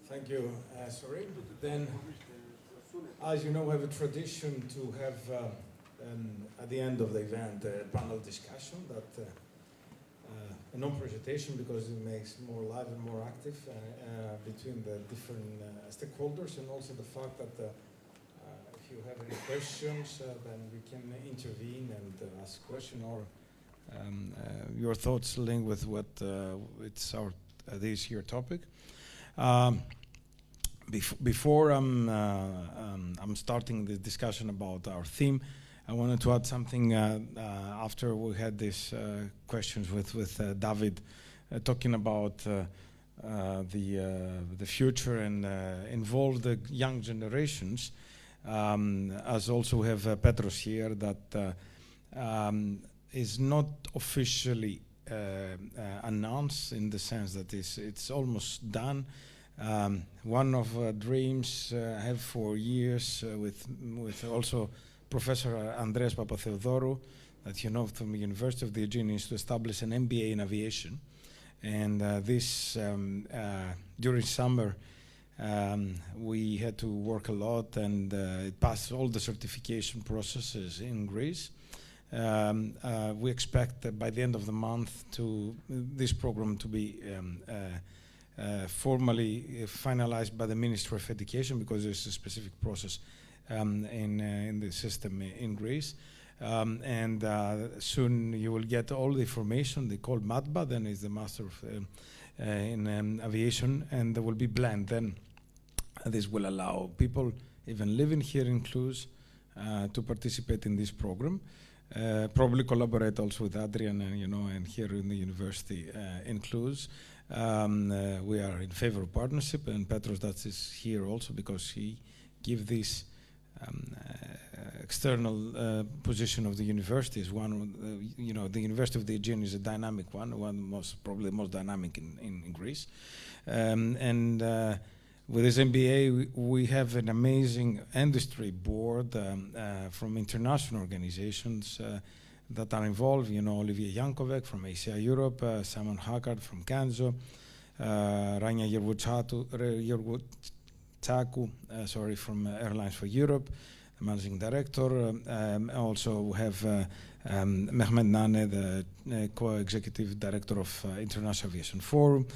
Thank you, sorry. Then, as you know, we have a tradition to have, at the end of the event, a panel discussion that a non-presentation because it makes more live and more active between the different stakeholders, and also the fact that if you have any questions, then we can intervene and ask questions or your thoughts linked with what it's our this year topic. Before I'm starting the discussion about our theme, I wanted to add something after we had these questions with David talking about the future and involve the young generations. As also we have Petros here that is not officially announced in the sense that it's almost done. One of dreams I have for years with also Professor Andreas Papatheodorou, that you know from the University of the Aegean, is to establish an MBA in aviation. And this during summer we had to work a lot, and it passed all the certification processes in Greece. We expect that by the end of the month this program to be formally finalized by the Ministry of Education, because there's a specific process in the system in Greece. And soon you will get all the information. They call MATBA, then is the Master of in Aviation, and there will be blend. Then this will allow people even living here in Cluj to participate in this program. Probably collaborate also with Adrian and here in the university in Cluj. We are in favor of partnership, and Petros that is here also because he give this external position of the university is one of the University of the Aegean is a dynamic probably the most dynamic in Greece. With this MBA, we have an amazing industry board from international organizations that are involved. Olivier Jankovic from ACI Europe, Simon Hackard from Kanzo, Rania Yergutsaku, from Airlines for Europe, the managing director. Also we have Mehmet Nane, the co-executive director of International Aviation Forum.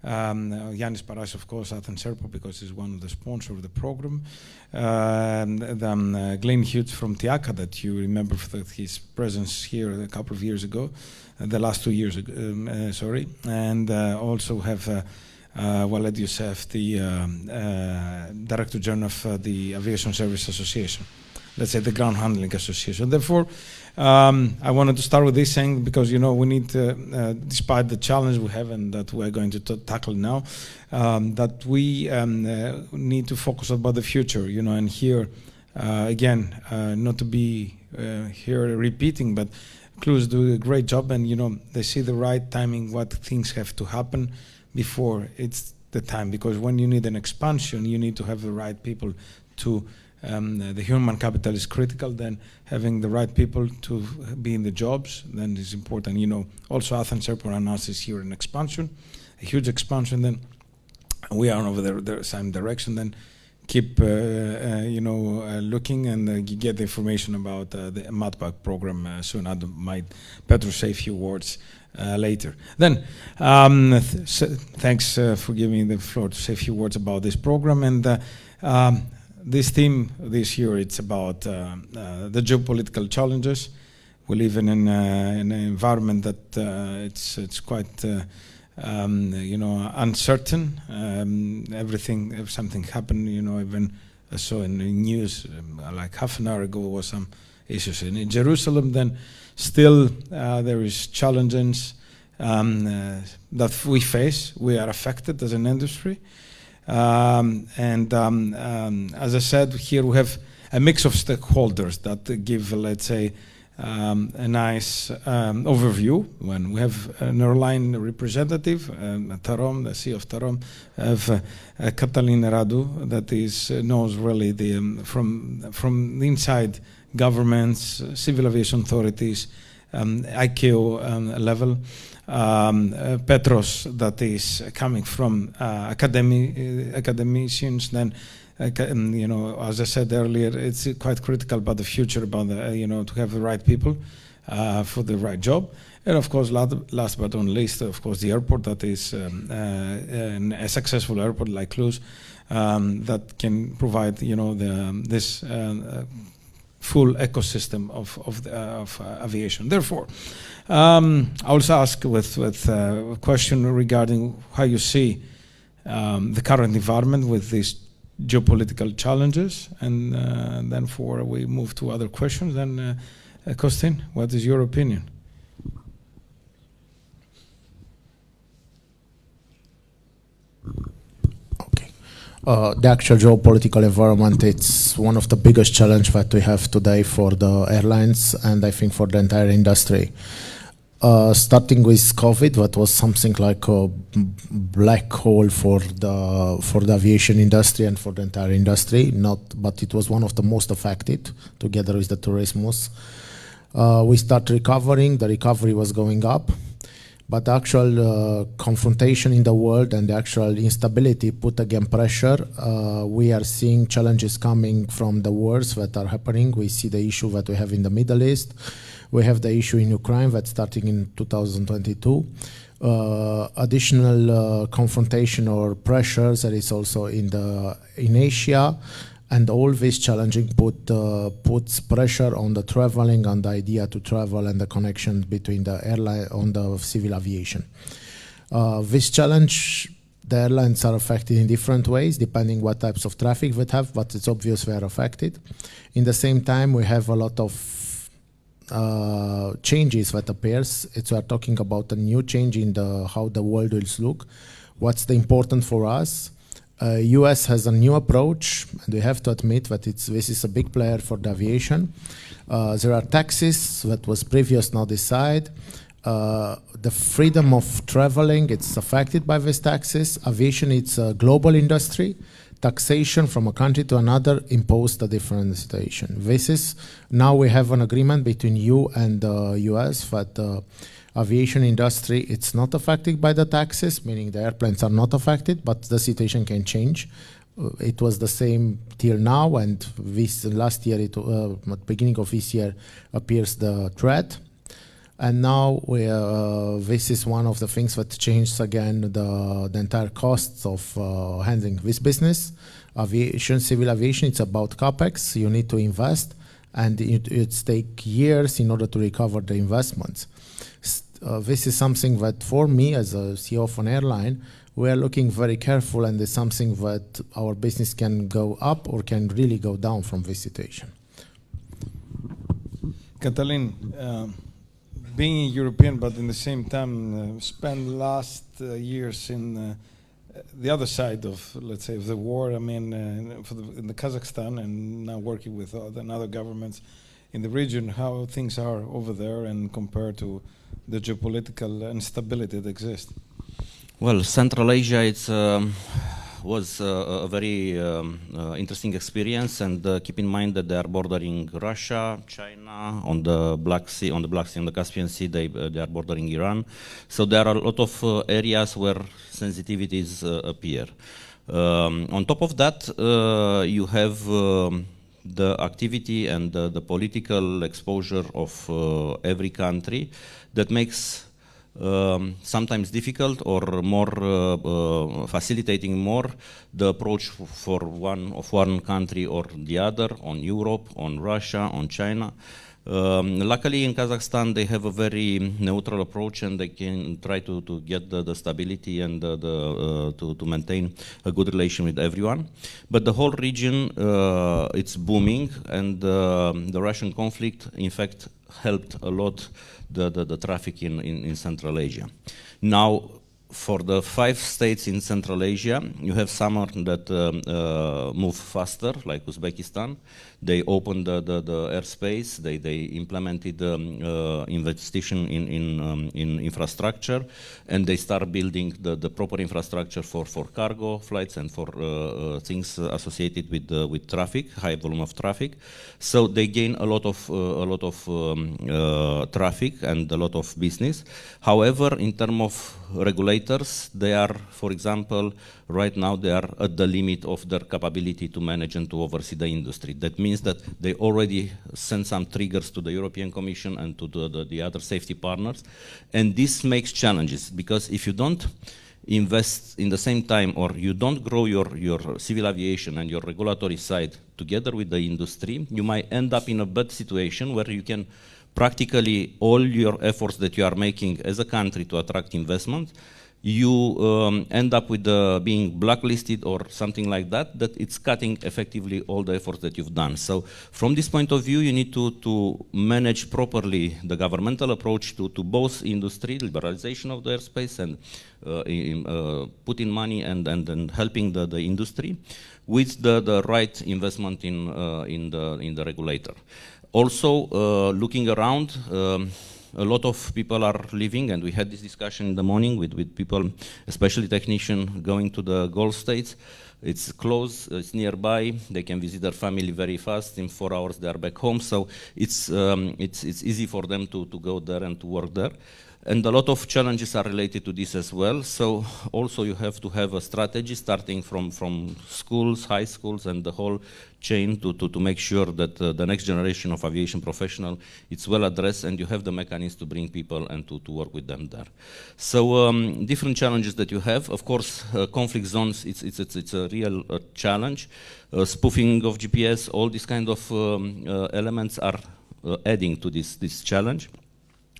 Yannis Paras, of course, atn.aero, because he's one of the sponsors of the program. Then Glenn Hughes from TIACA, that you remember his presence here a couple of years ago, the last 2 years ago, sorry. And also have Walid Youssef, the Director General of the Aviation Service Association, let's say the Ground Handling Association. Therefore, I wanted to start with this saying, because we need, despite the challenge we have and that we're going to tackle now, that we need to focus about the future, and here, again, not to be here repeating, but Cluj do a great job, and they see the right timing, what things have to happen before it's the time, because when you need an expansion, you need to have the right people to the human capital is critical. Then having the right people to be in the jobs then is important. Also atn.aero announces here an expansion, a huge expansion. Then we are over the same direction. Then keep looking and get the information about the MATBA program soon. I might Petros say a few words later. Then thanks for giving me the floor to say a few words about this program. And this theme this year, it's about the geopolitical challenges. We live in an environment that it's quite uncertain. If something happened, even I saw in the news like half an hour ago was some issues in Jerusalem. Then still there is challenges that we face. We are affected as an industry. As I said, here we have a mix of stakeholders that give, let's say, a nice overview. When we have an airline representative, TAROM, the CEO of TAROM, have Catalin Radu, that knows really from the inside governments, civil aviation authorities, ICAO level. Petros that is coming from academicians, then as I said earlier, it's quite critical about the future, about to have the right people for the right job. And of course, last but not least, of course, the airport that is a successful airport like Cluj that can provide this full ecosystem of aviation. Therefore, I also ask with a question regarding how you see the current environment with these geopolitical challenges, and then before we move to other questions, then Costin, what is your opinion? The actual geopolitical environment, it's one of the biggest challenges that we have today for the airlines and I think for the entire industry. Starting with COVID, that was something like a black hole for the aviation industry and for the entire industry, but it was one of the most affected together with the tourism. We started recovering, the recovery was going up. But the actual confrontation in the world and the actual instability put again pressure. We are seeing challenges coming from the wars that are happening. We see the issue that we have in the Middle East. We have the issue in Ukraine that's starting in 2022. Additional confrontation or pressures that is also in Asia. And all this challenging puts pressure on the traveling, on the idea to travel and the connection between the airline on the civil aviation. This challenge, the airlines are affected in different ways depending what types of traffic they have, but it's obvious they are affected. In the same time, we have a lot of changes that appears. We are talking about a new change in how the world will look. What's the important for us? US has a new approach, and we have to admit that this is a big player for the aviation. There are taxes that was previous now decided. The freedom of traveling, it's affected by these taxes. Aviation, it's a global industry. Taxation from a country to another imposed a different situation. Now we have an agreement between you and the US that aviation industry, it's not affected by the taxes, meaning the airplanes are not affected, but the situation can change. It was the same till now, and last year, at the beginning of this year, appears the threat. And now this is one of the things that changed again the entire costs of handling this business. Aviation, civil aviation, it's about capex. You need to invest, and it takes years in order to recover the investments. This is something that for me as a CEO of an airline, we are looking very careful, and it's something that our business can go up or can really go down from this situation. Catalin, being European, but in the same time spent last years in the other side of, let's say, of the war. I mean, in the Kazakhstan, and now working with other governments in the region, how things are over there and compared to the geopolitical instability that exists. Well, Central Asia was a very interesting experience, and keep in mind that they are bordering Russia, China, on the Black Sea, and the Caspian Sea, they are bordering Iran. So there are a lot of areas where sensitivities appear. On top of that, you have the activity and the political exposure of every country that makes sometimes difficult or more facilitating more the approach for one country or the other, on Europe, on Russia, on China. Luckily in Kazakhstan they have a very neutral approach, and they can try to get the stability and to maintain a good relation with everyone. But the whole region, it's booming, and the Russian conflict in fact helped a lot the traffic in Central Asia. Now for the 5 states in Central Asia, you have some that move faster, like Uzbekistan. They opened the airspace. They implemented investigation in infrastructure, and they start building the proper infrastructure for cargo flights and for things associated with traffic, high volume of traffic. So they gain a lot of traffic and a lot of business. However, in terms of regulators, they are, for example, right now they are at the limit of their capability to manage and to oversee the industry. That means that they already sent some triggers to the European Commission and to the other safety partners. And this makes challenges, because if you don't invest in the same time, or you don't grow your civil aviation and your regulatory side together with the industry, you might end up in a bad situation where you can practically all your efforts that you are making as a country to attract investment, you end up with being blacklisted or something like that, that it's cutting effectively all the efforts that you've done. So from this point of view, you need to manage properly the governmental approach to both industry, liberalization of the airspace, and put in money and helping the industry with the right investment in the regulator. Also, looking around, a lot of people are leaving, and we had this discussion in the morning with people, especially technicians, going to the Gulf states. It's close, it's nearby, they can visit their family very fast. In 4 hours they are back home, so it's easy for them to go there and to work there. And a lot of challenges are related to this as well. So also you have to have a strategy starting from schools, high schools, and the whole chain to make sure that the next generation of aviation professional is well addressed, and you have the mechanism to bring people and to work with them there. So different challenges that you have. Of course, conflict zones, it's a real challenge. Spoofing of GPS, all these kind of elements are adding to this challenge.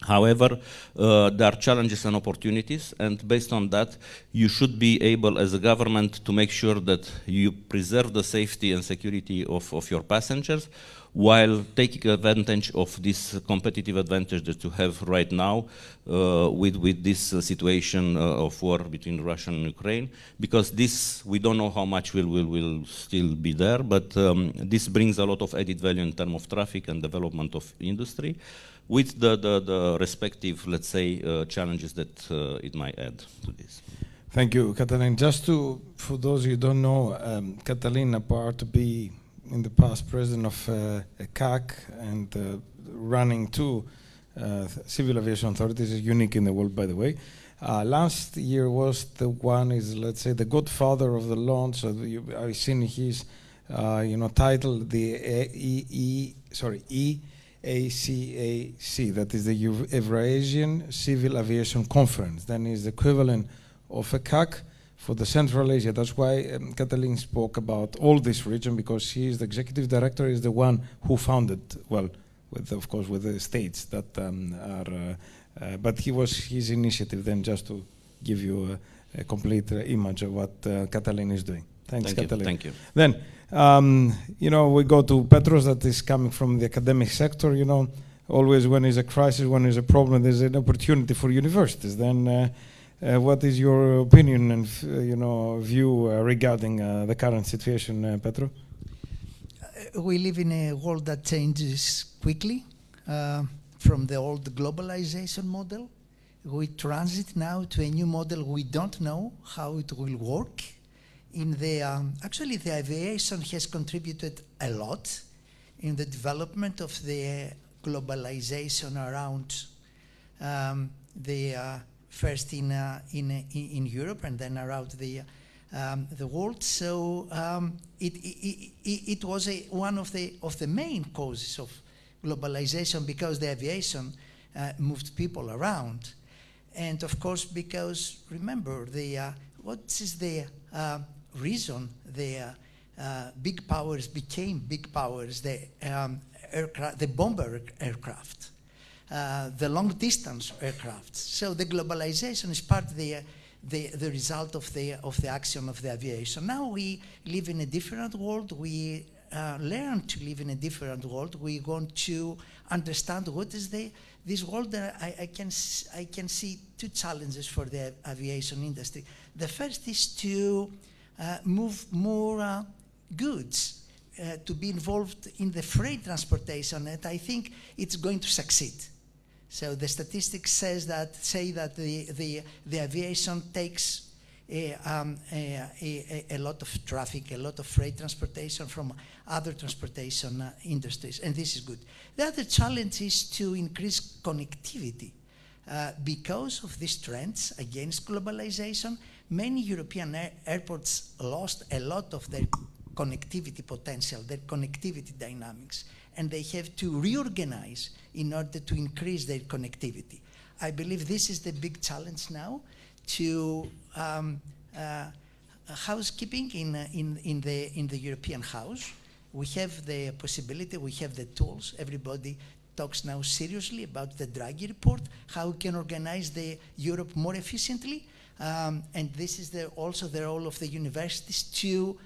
However, there are challenges and opportunities, and based on that, you should be able as a government to make sure that you preserve the safety and security of your passengers, while taking advantage of this competitive advantage that you have right now with this situation of war between Russia and Ukraine, because this, we don't know how much will still be there, but this brings a lot of added value in terms of traffic and development of industry, with the respective, let's say, challenges that it might add to this. Thank you, Catalin. Just for those who don't know, Catalin, apart to be in the past president of EACAC and running 2 civil aviation authorities, is unique in the world, by the way. Last year was the one, let's say, the godfather of the launch. So I've seen his, title, the EACAC, that is the Eurasian Civil Aviation Conference. Then is the equivalent of EACAC for the Central Asia. That's why Catalin spoke about all this region, because he is the executive director, is the one who founded, well, of course with the states that but he was his initiative then, just to give you a complete image of what Catalin is doing. Thanks, Catalin. Thank you. Then, we go to Petros, that is coming from the academic sector. Always when there's a crisis, when there's a problem, there's an opportunity for universities. Then, what is your opinion and view regarding the current situation, Petro? We live in a world that changes quickly from the old globalization model. We transit now to a new model. We don't know how it will work. Actually, the aviation has contributed a lot in the development of the globalization around first in Europe and then around the world. So it was one of the main causes of globalization, because the aviation moved people around, and of course because, remember, what is the reason the big powers became big powers? The bomber aircraft, the long distance aircraft. So the globalization is part of the result of the action of the aviation. Now we live in a different world. We learn to live in a different world. We want to understand what is this world. I can see two challenges for the aviation industry. The first is to move more goods, to be involved in the freight transportation, and I think it's going to succeed. So the statistics say that the aviation takes a lot of traffic, a lot of freight transportation from other transportation industries, and this is good. The other challenge is to increase connectivity. Because of these trends against globalization, many European airports lost a lot of their connectivity potential, their connectivity dynamics, and they have to reorganize in order to increase their connectivity. I believe this is the big challenge now, to housekeeping in the European house. We have the possibility, we have the tools. Everybody talks now seriously about the Draghi report, how we can organize the Europe more efficiently, and this is also the role of the universities to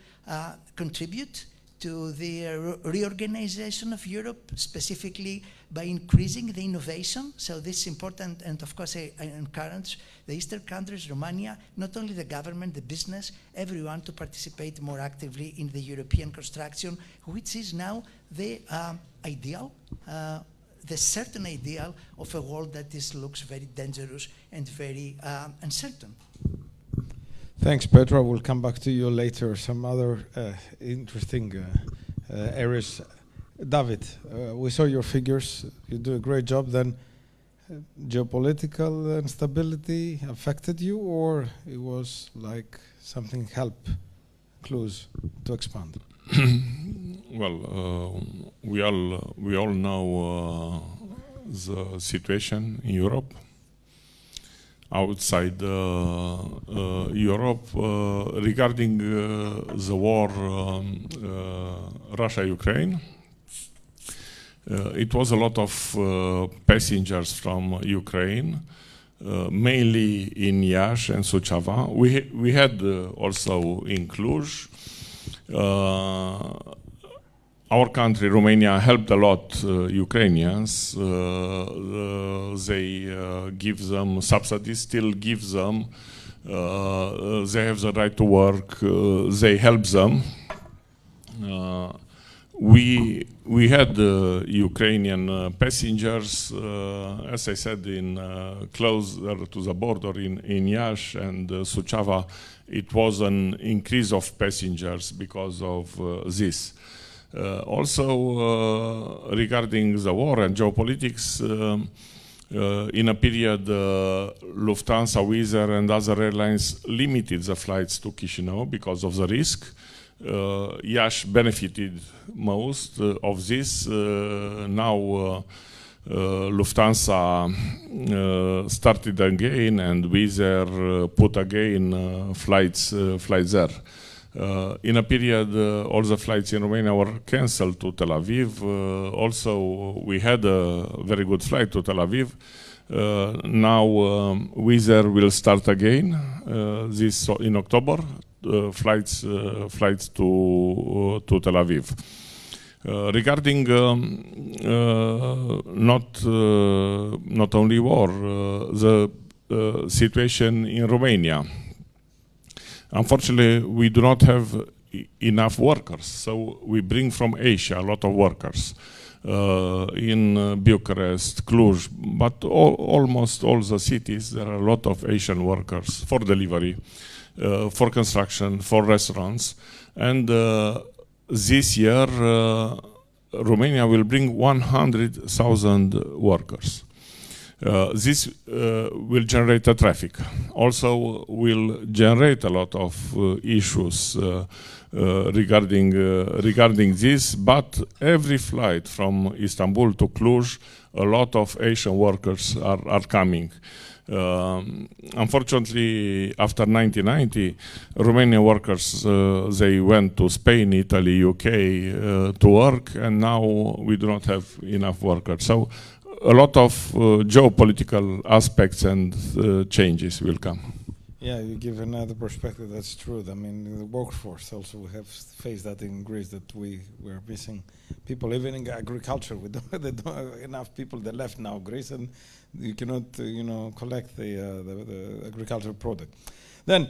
contribite to the reorganization of Europe, specifically by increasing the innovation. So this is important, and of course I encourage the Eastern countries, Romania, not only the government, the business, everyone to participate more actively in the European construction, which is now the ideal, the certain ideal of a world that looks very dangerous and very uncertain. Thanks, Petro. We'll come back to you later. Some other interesting areas. David, we saw your figures. You do a great job. Then geopolitical instability affected you, or it was like something helped Cluj to expand? Well, we all know the situation in Europe. Outside Europe, regarding the war, Russia-Ukraine, it was a lot of passengers from Ukraine, mainly in Iași and Suceava. We had also in Cluj. Our country, Romania, helped a lot Ukrainians. They give them subsidies, still give them. They have the right to work. They help them. We had Ukrainian passengers, as I said, in closer to the border in Iași and Suceava. It was an increase of passengers because of this. Also, regarding the war and geopolitics, in a period, Lufthansa, Wizz Air and other airlines limited the flights to Chișinău because of the risk. Iași benefited most of this. Now Lufthansa started again, and Wizz Air put again flights there. In a period, all the flights in Romania were cancelled to Tel Aviv. Also, we had a very good flight to Tel Aviv. Now, Wizz Air will start again this in October. Flights to Tel Aviv. Regarding not only war, the situation in Romania. Unfortunately, we do not have enough workers, so we bring from Asia a lot of workers in Bucharest, Cluj, but almost all the cities. There are a lot of Asian workers for delivery, for construction, for restaurants, and this year Romania will bring 100,000 workers. This will generate a traffic. Also will generate a lot of issues regarding this, but every flight from Istanbul to Cluj, a lot of Asian workers are coming. Unfortunately, after 1990, Romanian workers, they went to Spain, Italy, UK to work, and now we do not have enough workers. So a lot of geopolitical aspects and changes will come. Yeah, you give another perspective. That's true. I mean, the workforce also have faced that in Greece, that we are missing people even in agriculture. We don't, they don't have enough people that left now Greece, and you cannot, collect the agricultural product. Then,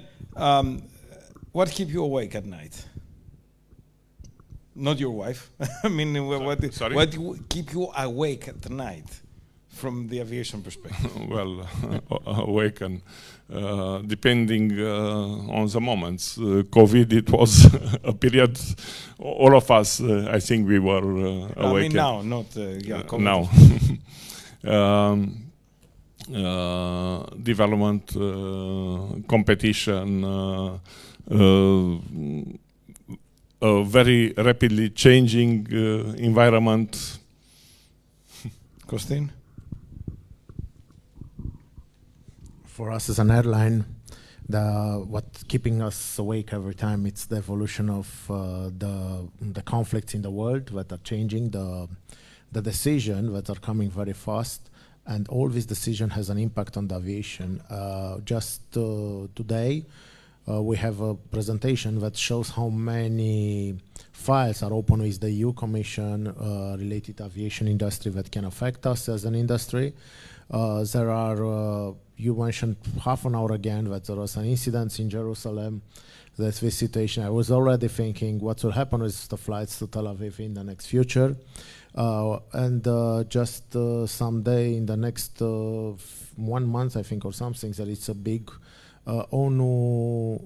what keep you awake at night? Not your wife. I mean, Sorry? what keep you awake at night? From the aviation perspective? Well, awaken, depending on the moments. COVID, it was a period, all of us, I think we were awakened. I mean now, not COVID. Now. Development, competition, a very rapidly changing environment. Costin? For us as an airline, what's keeping us awake every time, it's the evolution of the conflicts in the world that are changing, the decisions that are coming very fast, and all this decision has an impact on the aviation. Just today, we have a presentation that shows how many files are open with the EU Commission related to aviation industry that can affect us as an industry. There are, you mentioned half an hour again that there was an incident in Jerusalem. That's this situation. I was already thinking what will happen with the flights to Tel Aviv in the next future. Just someday in the next 1 month, I think, or something, that it's a big ONU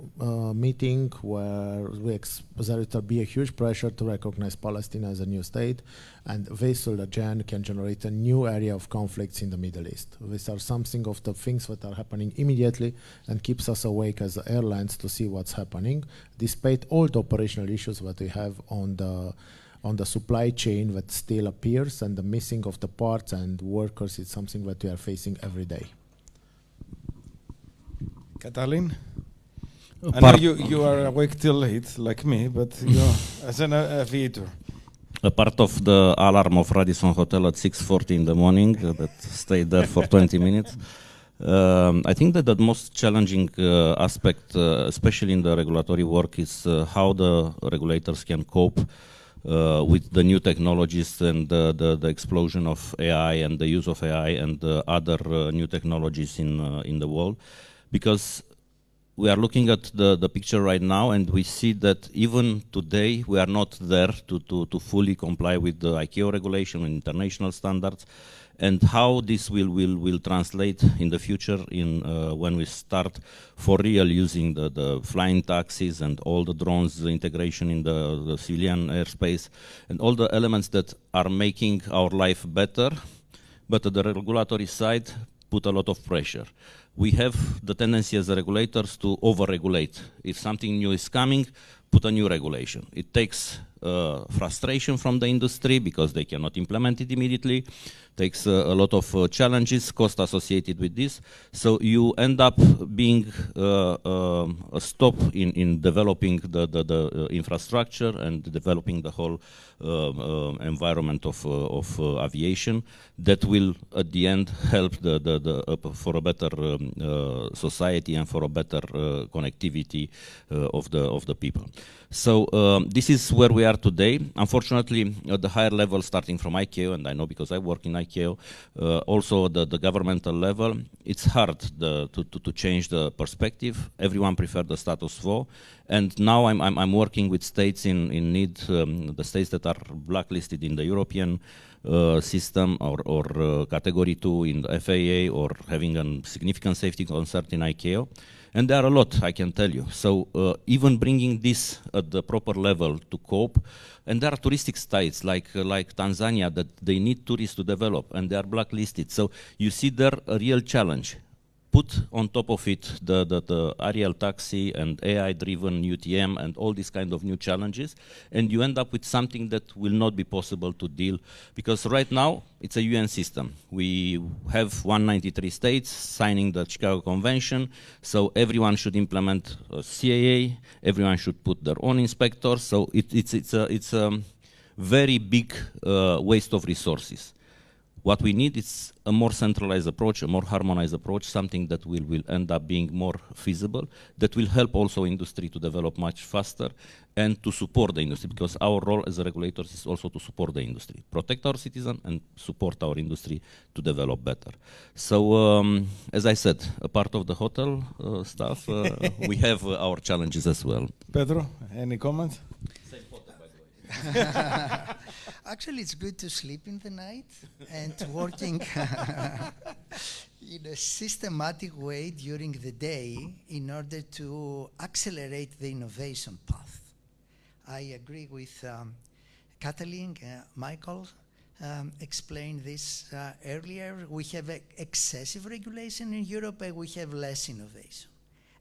meeting where there will be a huge pressure to recognize Palestine as a new state, and this will again can generate a new area of conflicts in the Middle East. These are something of the things that are happening immediately and keeps us awake as airlines to see what's happening, despite all the operational issues that we have on the supply chain that still appears, and the missing of the parts and workers is something that we are facing every day. Catalin? I know you are awake till late, like me, but as an aviator. A part of the alarm of Radisson Hotel at 6:40 in the morning that stayed there for 20 minutes. I think that the most challenging aspect, especially in the regulatory work, is how the regulators can cope with the new technologies and the explosion of AI and the use of AI and other new technologies in the world. Because we are looking at the picture right now, and we see that even today we are not there to fully comply with the ICAO regulation and international standards, and how this will translate in the future in when we start for real using the flying taxis and all the drones, the integration in the civilian airspace, and all the elements that are making our life better, but at the regulatory side put a lot of pressure. We have the tendency as the regulators to over-regulate. If something new is coming, put a new regulation. It takes frustration from the industry because they cannot implement it immediately. Takes a lot of challenges, cost associated with this. So you end up being a stop in developing the infrastructure and developing the whole environment of aviation that will at the end help for a better society and for a better connectivity of the people. So this is where we are today. Unfortunately, at the higher level, starting from ICAO, and I know because I work in ICAO, also the governmental level, it's hard to change the perspective. Everyone prefers the status quo. And now I'm working with states in need, the states that are blacklisted in the European system or category 2 in the FAA, or having a significant safety concern in ICAO. And there are a lot, I can tell you. So even bringing this at the proper level to cope, and there are touristic sites like Tanzania that they need tourists to develop, and they are blacklisted. So you see there a real challenge. Put on top of it the aerial taxi and AI-driven UTM and all these kind of new challenges, and you end up with something that will not be possible to deal, because right now it's a UN system. We have 193 states signing the Chicago Convention, so everyone should implement CAA, everyone should put their own inspectors, so it's a very big waste of resources. What we need is a more centralized approach, a more harmonized approach, something that will end up being more feasible, that will help also industry to develop much faster and to support the industry, because our role as regulators is also to support the industry, protect our citizens and support our industry to develop better. So, as I said, a part of the hotel stuff, we have our challenges as well. Petro, any comments? Same hotel, by the way. Actually, it's good to sleep in the night and working in a systematic way during the day in order to accelerate the innovation path. I agree with Catalin, Michael explained this earlier. We have excessive regulation in Europe and we have less innovation.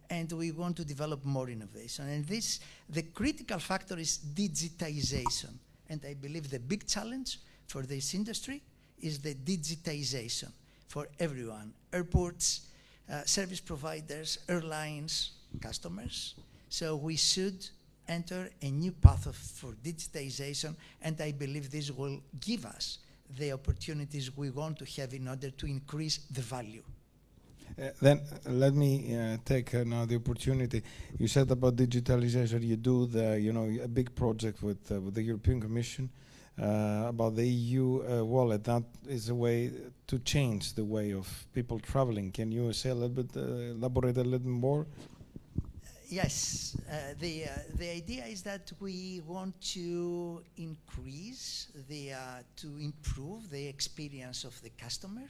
And we want to develop more innovation. And this, the critical factor is digitization. And I believe the big challenge for this industry is the digitization for everyone, airports, service providers, airlines, customers. So we should enter a new path for digitization, and I believe this will give us the opportunities we want to have in order to increase the value. Then let me take now the opportunity. You said about digitalization. You do a big project with the European Commission about the EU wallet. That is a way to change the way of people traveling. Can you say a little bit, elaborate a little more? Yes, the idea is that we want to increase to improve the experience of the customer.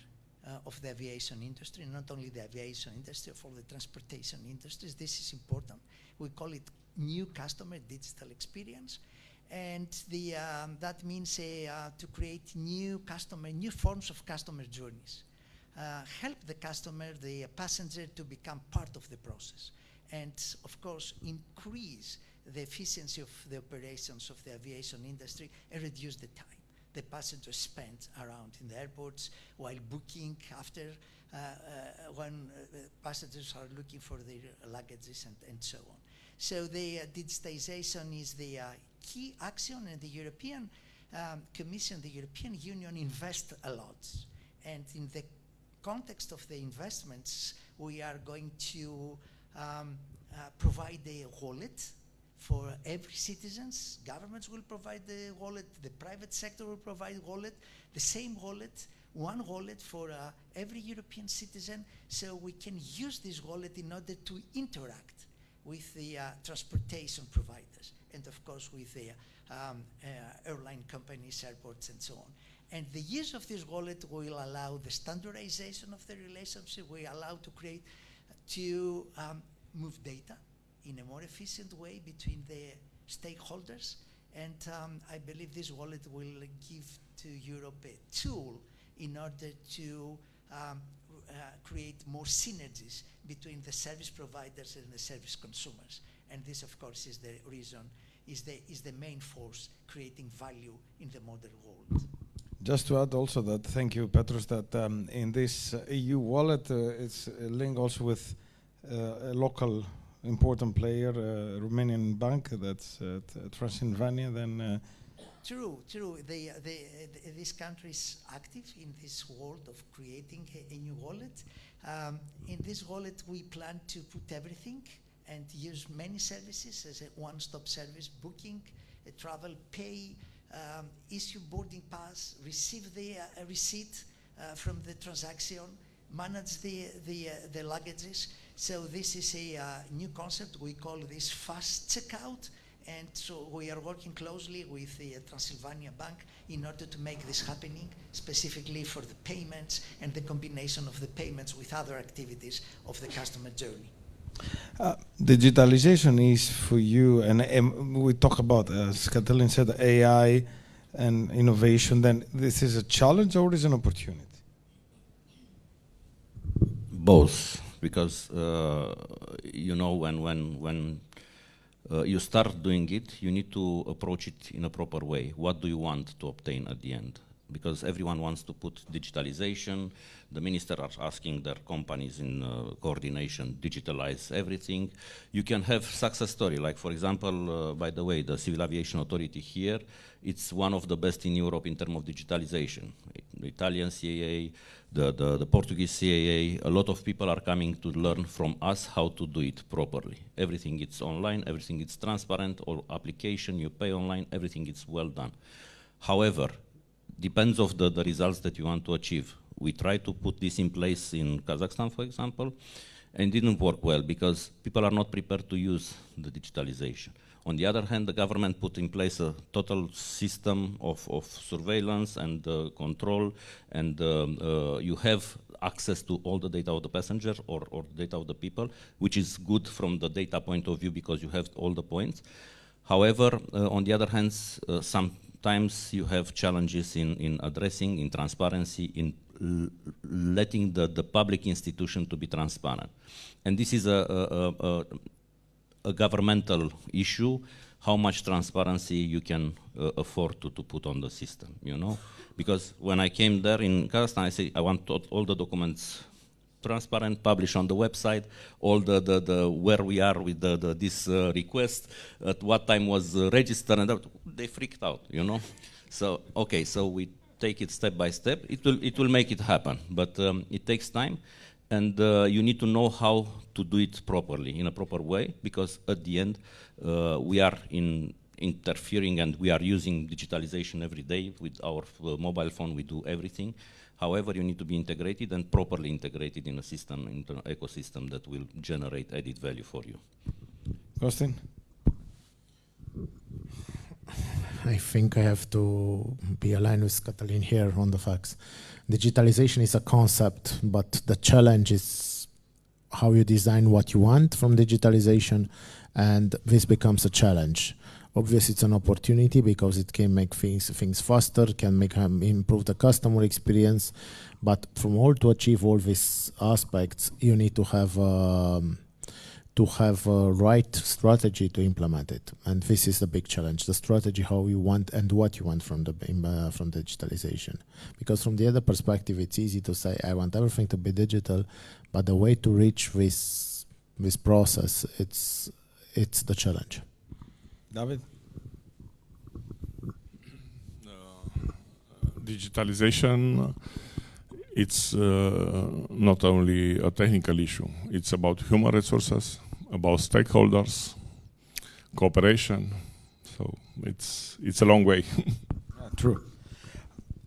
Of the aviation industry, not only the aviation industry, for the transportation industries. This is important. We call it new customer digital experience. And that means to create new forms of customer journeys. Help the customer, the passenger, to become part of the process. And of course, increase the efficiency of the operations of the aviation industry and reduce the time the passengers spend around in the airports while booking after when passengers are looking for their luggages and so on. So the digitization is the key action, and the European Commission, the European Union invest a lot. And in the context of the investments, we are going to provide a wallet for every citizens. Governments will provide the wallet, the private sector will provide wallet, the same wallet, one wallet for every European citizen, so we can use this wallet in order to interact with the transportation providers, and of course with the airline companies, airports, and so on. And the use of this wallet will allow the standardization of the relationship, will allow to move data in a more efficient way between the stakeholders. And I believe this wallet will give to Europe a tool in order to create more synergies between the service providers and the service consumers. And this, of course, is the reason, is the main force creating value in the modern world. Just to add also that, thank you, Petros, that in this EU wallet, it's linked also with a local important player, Romanian bank, that's Transylvania. Then True. This country is active in this world of creating a new wallet. In this wallet, we plan to put everything and use many services as a one-stop service: booking, travel, pay, issue boarding pass, receive the receipt from the transaction, manage the luggages. So this is a new concept. We call this fast checkout, and so we are working closely with the Transylvania Bank in order to make this happening, specifically for the payments and the combination of the payments with other activities of the customer journey. Digitalization is for you, and we talk about, as Catalin said, AI and innovation. Then this is a challenge or is an opportunity? Both. Because when you start doing it, you need to approach it in a proper way. What do you want to obtain at the end? Because everyone wants to put digitalization. The minister are asking their companies in coordination, digitalize everything. You can have success story, like for example, by the way, the Civil Aviation Authority here, it's one of the best in Europe in terms of digitalization. the Italian CAA, the Portuguese CAA. A lot of people are coming to learn from us how to do it properly. Everything is online, everything is transparent, or application, you pay online, everything is well done. However, depends of the results that you want to achieve. We tried to put this in place in Kazakhstan, for example, and it didn't work well because people are not prepared to use the digitalization. On the other hand, the government put in place a total system of surveillance and control, and you have access to all the data of the passenger or data of the people, which is good from the data point of view because you have all the points. However, on the other hand, sometimes you have challenges in addressing, in transparency, in letting the public institution to be transparent. And this is a governmental issue, how much transparency you can afford to put on the system, you know? Because when I came there in Kazakhstan, I say, I want all the documents transparent, published on the website, all the where we are with this request, at what time was registered, and they freaked out, you know? So, okay, so we take it step by step. It will make it happen, but it takes time. And you need to know how to do it properly, in a proper way, because at the end, we are interfering and we are using digitalization every day. With our mobile phone, we do everything. However, you need to be integrated and properly integrated in a system, into an ecosystem that will generate added value for you. Costin? I think I have to be aligned with Catalin here on the facts. Digitalization is a concept, but the challenge is how you design what you want from digitalization, and this becomes a challenge. Obviously, it's an opportunity because it can make things faster, can make improve the customer experience, but from all to achieve all these aspects, you need to have a right strategy to implement it, and this is the big challenge: the strategy, how you want and what you want from digitalization. Because from the other perspective, it's easy to say I want everything to be digital, but the way to reach this process, it's the challenge. David? Digitalization, it's not only a technical issue, it's about human resources, about stakeholders, cooperation, so it's a long way. True.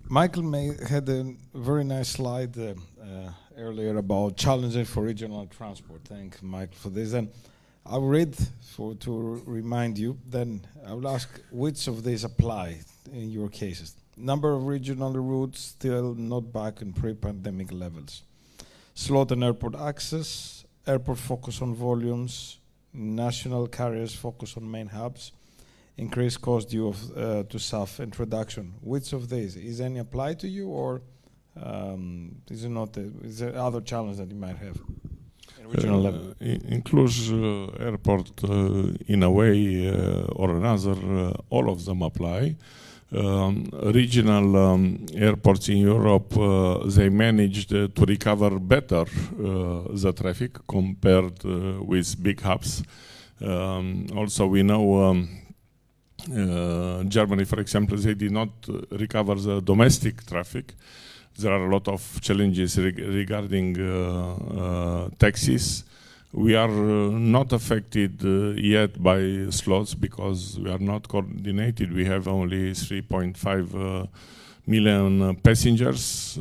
Michael had a very nice slide earlier about challenges for regional transport. Thank Michael for this. And I'll read to remind you, then I will ask which of these apply in your cases. Number of regional routes still not back in pre-pandemic levels. Slot and airport access, airport focus on volumes, national carriers focus on main hubs, increased cost due to SAF introduction. Which of these? Is any applied to you, or is it not? Is there other challenge that you might have? Regional level. In Cluj airport, in a way or another, all of them apply. Regional airports in Europe, they managed to recover better the traffic compared with big hubs. Also, we know Germany, for example, they did not recover the domestic traffic. There are a lot of challenges regarding taxis. We are not affected yet by slots because we are not coordinated. We have only 3.5 million passengers.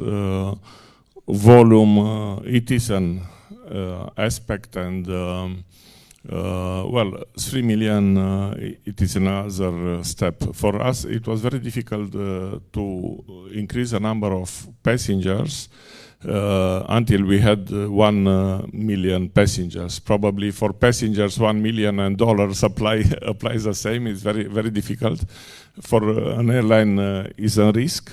Volume, it is an aspect, and well, 3 million, it is another step. For us, it was very difficult to increase the number of passengers until we had 1 million passengers. Probably for passengers, $1 million and dollars applies the same. It's very, very difficult. For an airline, is a risk.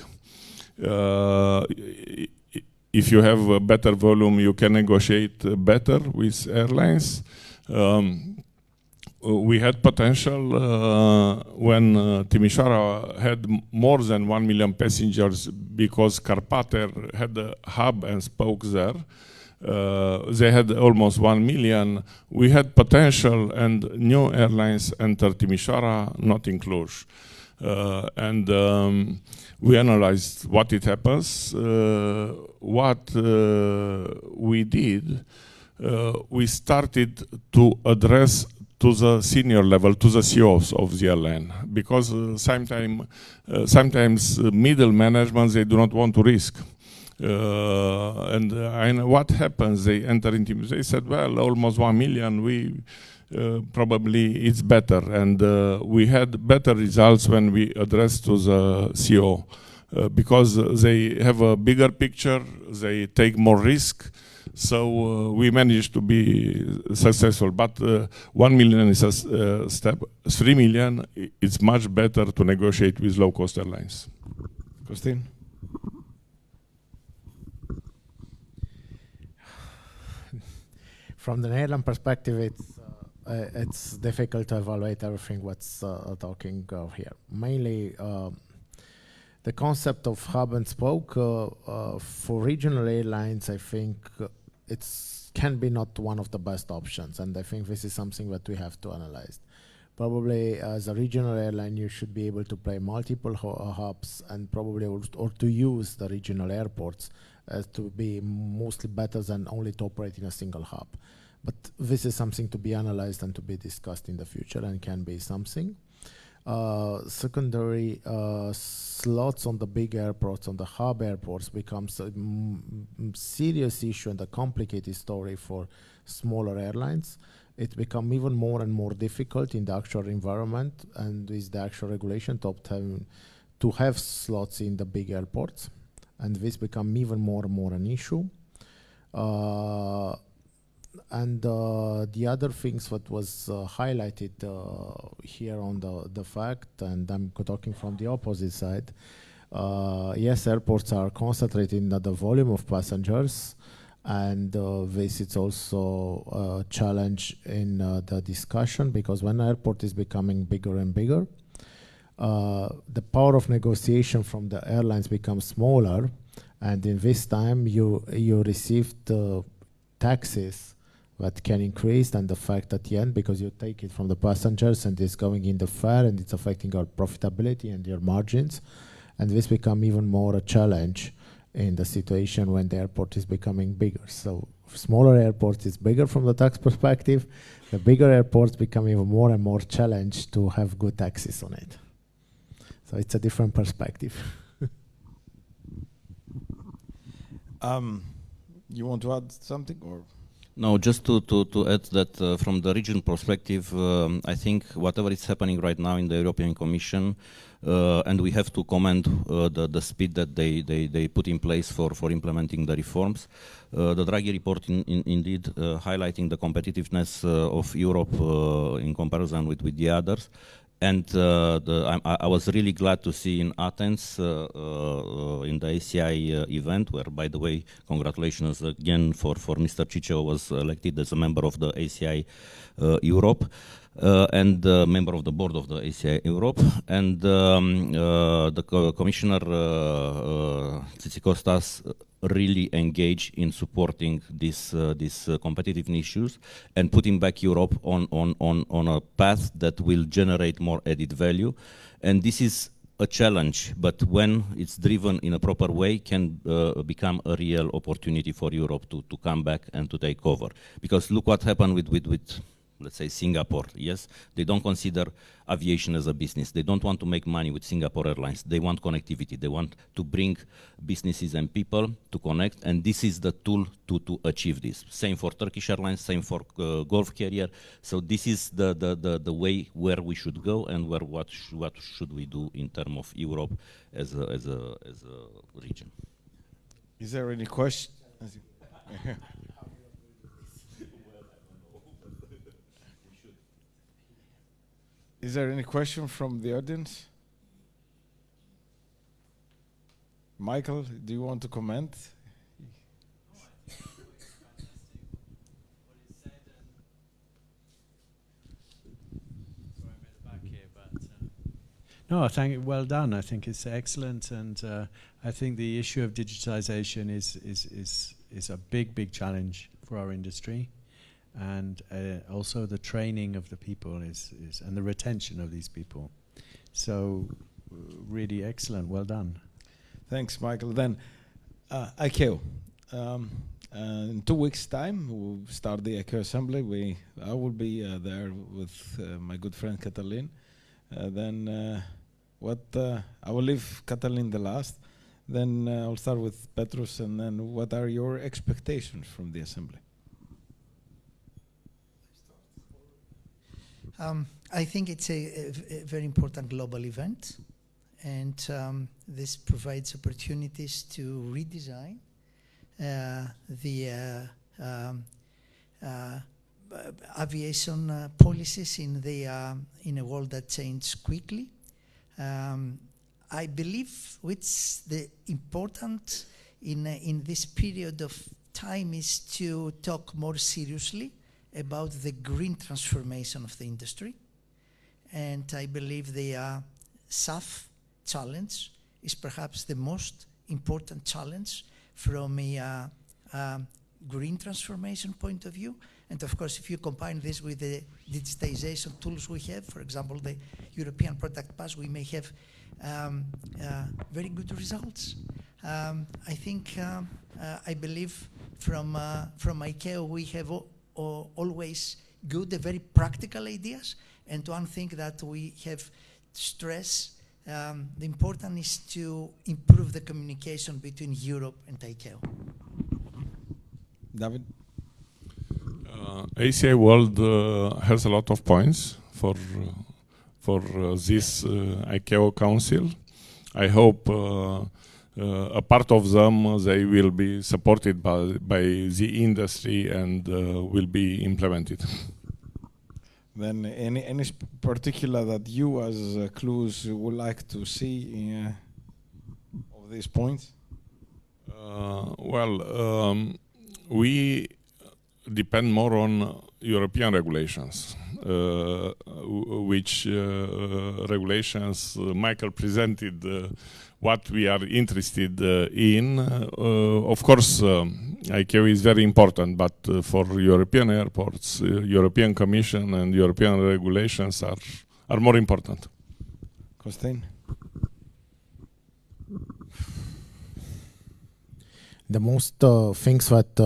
If you have a better volume, you can negotiate better with airlines. We had potential when Timișoara had more than 1 million passengers because Carpater had a hub and spoke there. They had almost 1 million. We had potential, and new airlines entered Timișoara, not in Cluj. And we analyzed what it happens. What we did, we started to address to the senior level, to the CEOs of the airline, because sometimes middle management, they do not want to risk. And what happens? They enter into. They said, "Well, almost 1 million. We probably it's better." And we had better results when we addressed to the CEO because they have a bigger picture. They take more risk. So we managed to be successful. But 1 million is a step. 3 million, it's much better to negotiate with low-cost airlines. Costin? From the airline perspective, it's difficult to evaluate everything what's talking here. Mainly, the concept of hub and spoke for regional airlines, I think it's can be not one of the best options, and I think this is something that we have to analyze. Probably as a regional airline, you should be able to play multiple hubs and probably or to use the regional airports to be mostly better than only to operate in a single hub. But this is something to be analyzed and to be discussed in the future and can be something. Secondary slots on the big airports, on the hub airports, becomes a serious issue and a complicated story for smaller airlines. It becomes even more and more difficult in the actual environment and with the actual regulation to have slots in the big airports. And this becomes even more and more an issue. And the other things that was highlighted here on the fact, and I'm talking from the opposite side, yes, airports are concentrating on the volume of passengers, and this is also a challenge in the discussion, because when an airport is becoming bigger and bigger, the power of negotiation from the airlines becomes smaller, and in this time you received taxes that can increase, and the fact at the end, because you take it from the passengers and it's going in the fare and it's affecting your profitability and your margins, and this become even more a challenge in the situation when the airport is becoming bigger. So smaller airports is bigger from the tax perspective, the bigger airports become even more and more challenged to have good taxes on it. So it's a different perspective. You want to add something, or? No, just to add that from the region perspective, I think whatever is happening right now in the European Commission, and we have to commend the speed that they put in place for implementing the reforms. The Draghi report indeed highlighting the competitiveness of Europe in comparison with the others. And I was really glad to see in Athens, in the ACI event, where, by the way, congratulations again for Mr. Ciceo was elected as a member of the ACI Europe, and member of the board of the ACI Europe. And the Commissioner Kostas really engaged in supporting these competitive issues and putting back Europe on a path that will generate more added value. And this is a challenge, but when it's driven in a proper way, can become a real opportunity for Europe to come back and to take over. Because look what happened with let's say Singapore. Yes, they don't consider aviation as a business. They don't want to make money with Singapore Airlines. They want connectivity. They want to bring businesses and people to connect, and this is the tool to achieve this. Same for Turkish Airlines, same for Gulf Carrier. So this is the way where we should go, and what should we do in terms of Europe as a region. Is there any question? Is there any question from the audience? Michael, do you want to comment? No, well done. I think it's excellent, and I think the issue of digitization is a big challenge for our industry. And also the training of the people is and the retention of these people So really excellent, well done. Thanks, Michael. Then, ICAO. In 2 weeks' time, we'll start the ICAO assembly. I will be there with my good friend Catalin. I will leave Catalin the last. Then I'll start with Petros, and then what are your expectations from the assembly? I think it's a very important global event, and this provides opportunities to redesign the aviation policies in a world that changes quickly. I believe what's the important in this period of time is to talk more seriously about the green transformation of the industry. And I believe the SAF challenge is perhaps the most important challenge from a green transformation point of view. And of course, if you combine this with the digitization tools we have, for example, the European Product Pass, we may have very good results. I think, I believe from ICAO we have always good, very practical ideas. And one thing that we have stressed, the important is to improve the communication between Europe and ICAO. David? ACA World has a lot of points for this ICAO Council. I hope a part of them they will be supported by the industry and will be implemented. Then any particular that you as Cluj would like to see of these points? We depend more on European regulations, which regulations Michael presented what we are interested in. Of course, ICAO is very important, but for European airports, European Commission and European regulations are more important. Costin? The most things that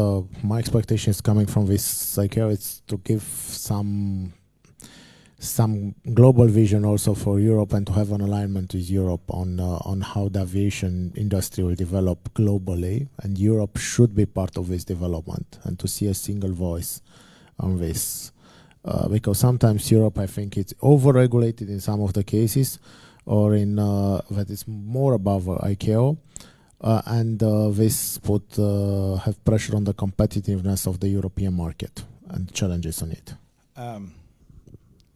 my expectation is coming from this ICAO is to give some global vision also for Europe and to have an alignment with Europe on how the aviation industry will develop globally, and Europe should be part of this development and to see a single voice on this. Because sometimes Europe, I think, it's over-regulated in some of the cases, or in that it's more above ICAO. And this would have pressure on the competitiveness of the European market and challenges on it.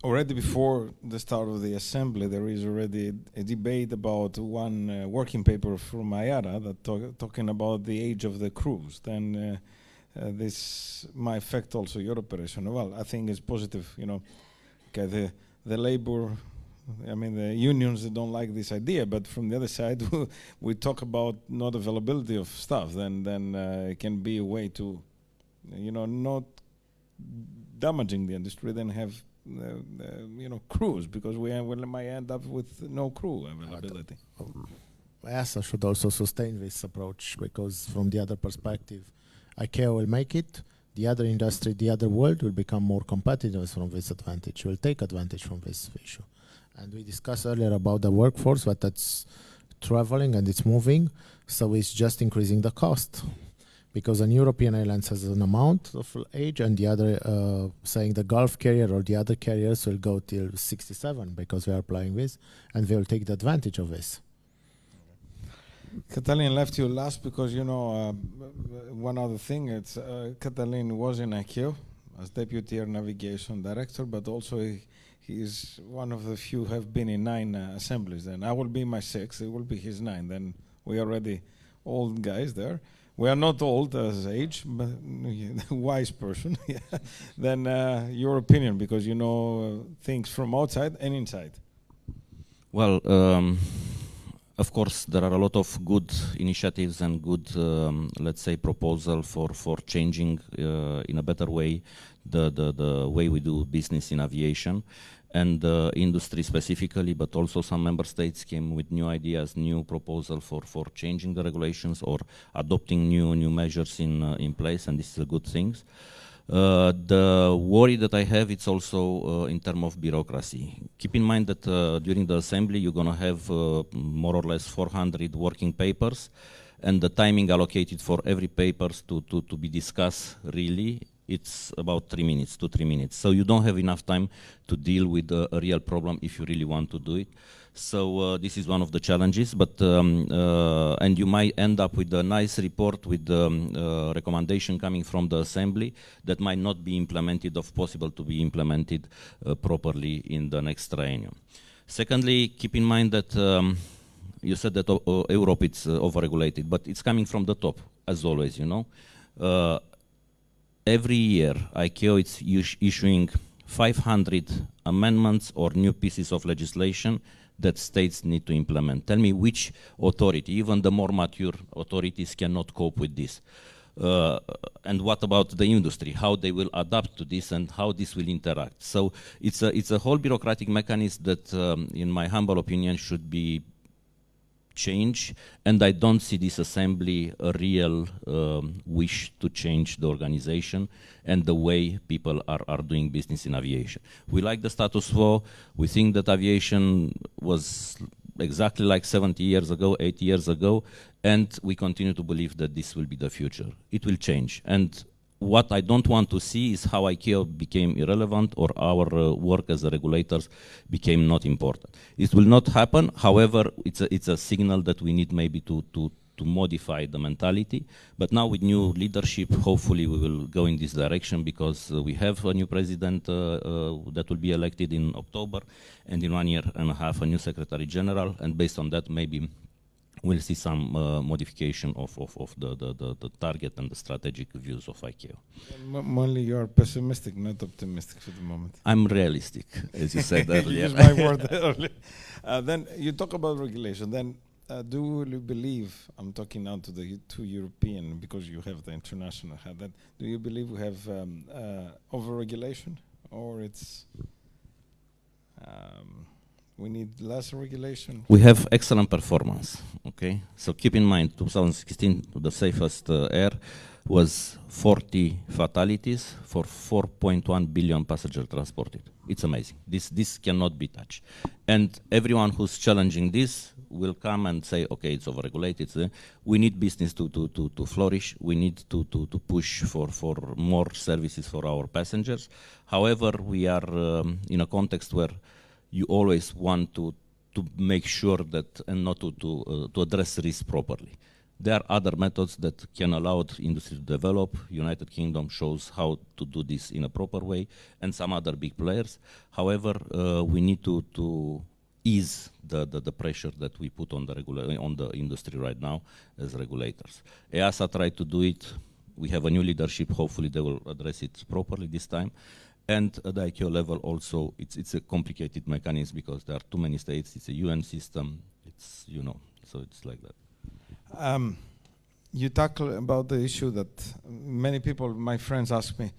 Already before the start of the assembly, there is already a debate about one working paper from IATA that talking about the age of the crews. Then this might affect also your operation. Well, I think it's positive, you know. Okay, the labor, I mean, the unions, they don't like this idea, but from the other side, we talk about not availability of staff, then it can be a way to, you know, not damaging the industry, then have, you know, crews, because we might end up with no crew availability. EASA should also sustain this approach, because from the other perspective, ICAO will make it, the other industry, the other world will become more competitive from this advantage, will take advantage from this issue. And we discussed earlier about the workforce, but that's traveling and it's moving, so it's just increasing the cost. Because an European airlines has an amount of age, and the other, saying the Gulf carrier or the other carriers will go till 67 because we are applying this, and they will take the advantage of this. Catalin left you last because, you know, one other thing, it's Catalin was in ICAO as Deputy Air Navigation Director, but also he is one of the few who have been in 9 assemblies. Then I will be my 6th, it will be his 9. Then we are already old guys there. We are not old as age, but wise person. Yeah. Then your opinion, because you know things from outside and inside. Well, Of course, there are a lot of good initiatives and good, let's say, proposal for changing in a better way the way we do business in aviation and industry specifically, but also some member states came with new ideas, new proposal for changing the regulations or adopting new measures in place, and this is a good thing. The worry that I have, it's also in terms of bureaucracy. Keep in mind that during the assembly you're going to have more or less 400 working papers, and the timing allocated for every papers to be discussed really, it's about 3 minutes, 2-3 minutes. So you don't have enough time to deal with a real problem if you really want to do it. So this is one of the challenges, but and you might end up with a nice report with the recommendation coming from the assembly that might not be implemented or possible to be implemented properly in the next triennium. Secondly, keep in mind that you said that Europe is overregulated, but it's coming from the top, as always, you know. Every year, ICAO is issuing 500 amendments or new pieces of legislation that states need to implement. Tell me which authority, even the more mature authorities, cannot cope with this. And what about the industry, how they will adapt to this and how this will interact. So it's a whole bureaucratic mechanism that, in my humble opinion, should be change, and I don't see this assembly a real wish to change the organization and the way people are doing business in aviation. We like the status quo. We think that aviation was exactly like 70 years ago, 80 years ago, and we continue to believe that this will be the future. It will change. And what I don't want to see is how ICAO became irrelevant or our work as regulators became not important. It will not happen. However, it's a signal that we need maybe to modify the mentality. But now with new leadership, hopefully we will go in this direction, because we have a new president that will be elected in October, and in 1.5 years a new Secretary General, and based on that maybe we'll see some modification of the target and the strategic views of ICAO. Only you are pessimistic, not optimistic for the moment. I'm realistic, as you said earlier. Use my word earlier. Then you talk about regulation. Then do you believe, I'm talking now to the two European, because you have the international hat, that do you believe we have over-regulation, or it's we need less regulation? We have excellent performance, okay? So keep in mind, 2016, the safest air was 40 fatalities for 4.1 billion passengers transported. It's amazing. This cannot be touched. And everyone who's challenging this will come and say, okay, it's overregulated. We need business to flourish. We need to push for more services for our passengers. However, we are in a context where you always want to make sure that, and not to address risk properly. There are other methods that can allow the industry to develop. United Kingdom shows how to do this in a proper way, and some other big players. However, we need to ease the pressure that we put on the industry right now as regulators. EASA tried to do it. We have a new leadership. Hopefully they will address it properly this time. And at the ICAO level also, it's a complicated mechanism, because there are too many states. It's a UN system. It's, you know, so it's like that. You tackle about the issue that many people, my friends, ask me,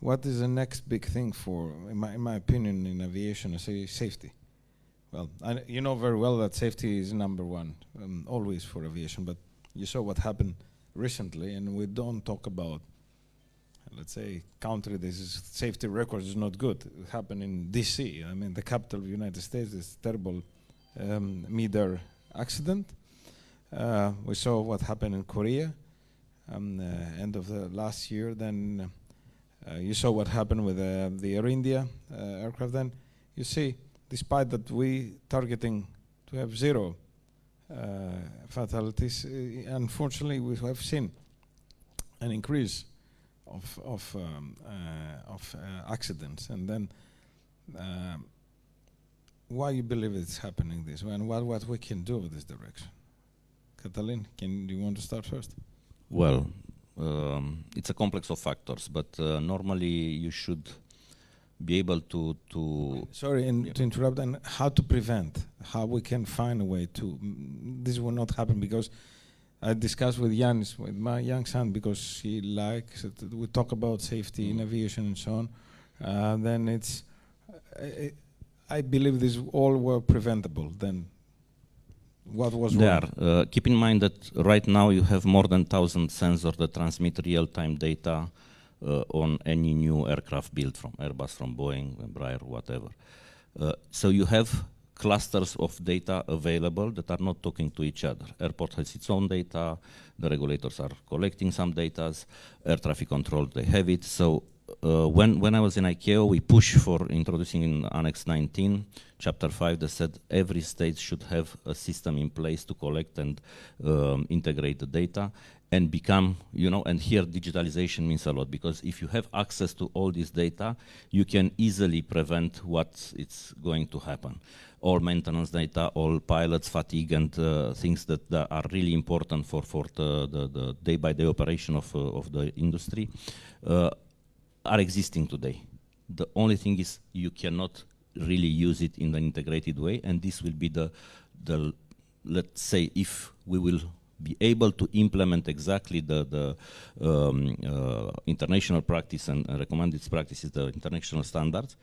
what is the next big thing for, in my opinion, in aviation? I say safety. Well, you know very well that safety is number one, always for aviation. But you saw what happened recently, and we don't talk about, let's say, country, this is safety record is not good. It happened in DC. I mean, the capital of the United States, this terrible mid-air accident. We saw what happened in Korea end of the last year. Then you saw what happened with the Air India aircraft. Then you see, despite that we targeting to have 0 fatalities, unfortunately we have seen an increase of accidents. And then why you believe it's happening this way, and what we can do with this direction? Catalin, do you want to start first? Well, it's a complex of factors, but normally you should be able to Sorry, and to interrupt, and how to prevent, how we can find a way to, this will not happen, because I discussed with Yanis, with my young son, because he likes it. We talk about safety in aviation and so on. Then it's, I believe these all were preventable. Then what was wrong? there. Keep in mind that right now you have more than 1,000 sensors that transmit real-time data on any new aircraft built from Airbus, from Boeing, Embraer, whatever. So you have clusters of data available that are not talking to each other. Airport has its own data, the regulators are collecting some data, air traffic control, they have it. So when I was in ICAO, we pushed for introducing in Annex 19, Chapter 5, that said every state should have a system in place to collect and integrate the data and become, and here digitalization means a lot, because if you have access to all this data, you can easily prevent what is going to happen. All maintenance data, all pilots fatigue and things that are really important for the day-by-day operation of the industry are existing today. The only thing is you cannot really use it in an integrated way, and this will be the let's say, if we will be able to implement exactly the international practice and recommended practices, the international standards,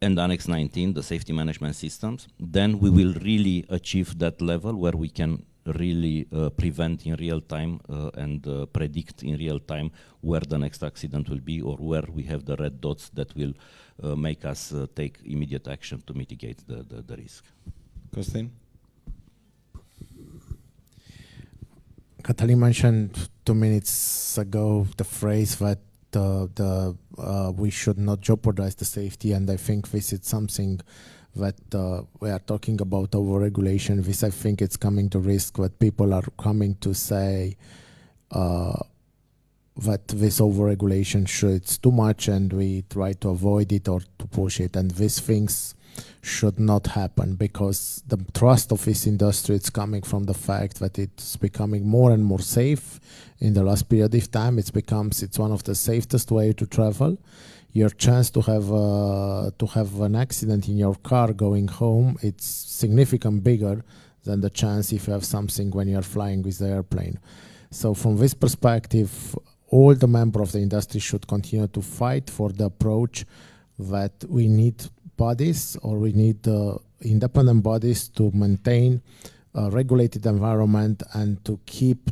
and Annex 19, the safety management systems, then we will really achieve that level where we can really prevent in real time and predict in real time where the next accident will be, or where we have the red dots that will make us take immediate action to mitigate the risk. Costin? Catalin mentioned 2 minutes ago the phrase that we should not jeopardize the safety, and I think this is something that we are talking about over-regulation. This, I think, it's coming to risk that people are coming to say that this over-regulation it's too much and we try to avoid it or to push it, and these things should not happen, because the trust of this industry is coming from the fact that it's becoming more and more safe in the last period of time. It's one of the safest way to travel. Your chance to have an accident in your car going home, it's significantly bigger than the chance if you have something when you're flying with the airplane. So from this perspective, all the members of the industry should continue to fight for the approach that we need bodies, or we need independent bodies to maintain a regulated environment and to keep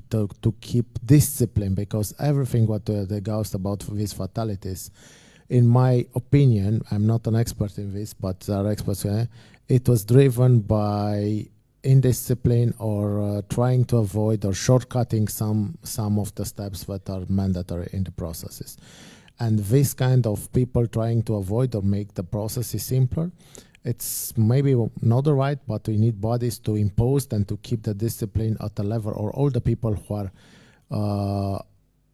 discipline, because everything what they ghost about these fatalities, in my opinion, I'm not an expert in this, but there are experts here, it was driven by indiscipline or trying to avoid or shortcutting some of the steps that are mandatory in the processes. And this kind of people trying to avoid or make the processes simpler, it's maybe not the right, but we need bodies to impose and to keep the discipline at a level, or all the people who are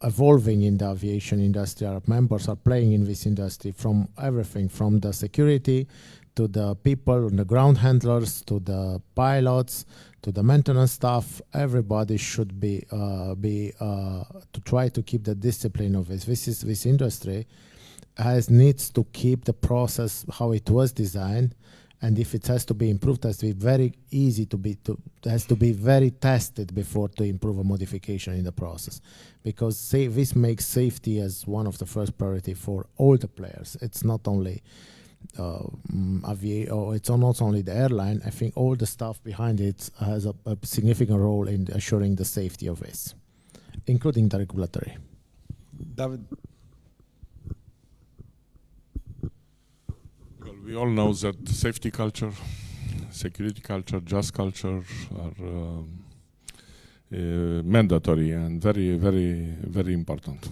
evolving in the aviation industry, our members are playing in this industry, from everything, from the security to the people, the ground handlers, to the pilots, to the maintenance staff. Everybody should be to try to keep the discipline of this. This industry needs to keep the process how it was designed, and if it has to be improved, it has to be very easy has to be very tested before to improve a modification in the process, because this makes safety as one of the first priority for all the players. It's not only it's not only the airline. I think all the stuff behind it has a significant role in assuring the safety of this, including the regulatory. David? Well, we all know that safety culture, security culture, just culture are mandatory and very, very, very important.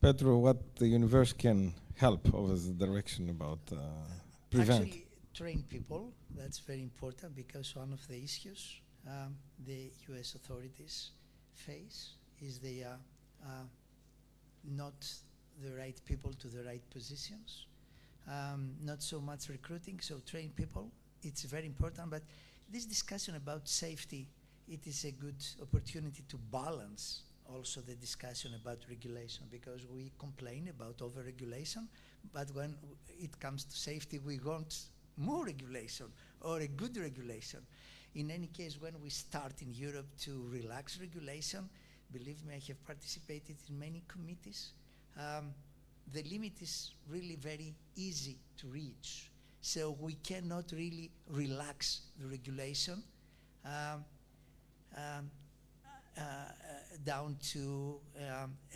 Petros, what the universe can help over the direction about prevent? Actually, train people, that's very important, because one of the issues the US authorities face is they are not the right people to the right positions, not so much recruiting, so train people, it's very important. But this discussion about safety, it is a good opportunity to balance also the discussion about regulation, because we complain about over-regulation, but when it comes to safety, we want more regulation or a good regulation. In any case, when we start in Europe to relax regulation, believe me, I have participated in many committees. The limit is really very easy to reach. So we cannot really relax the regulation down to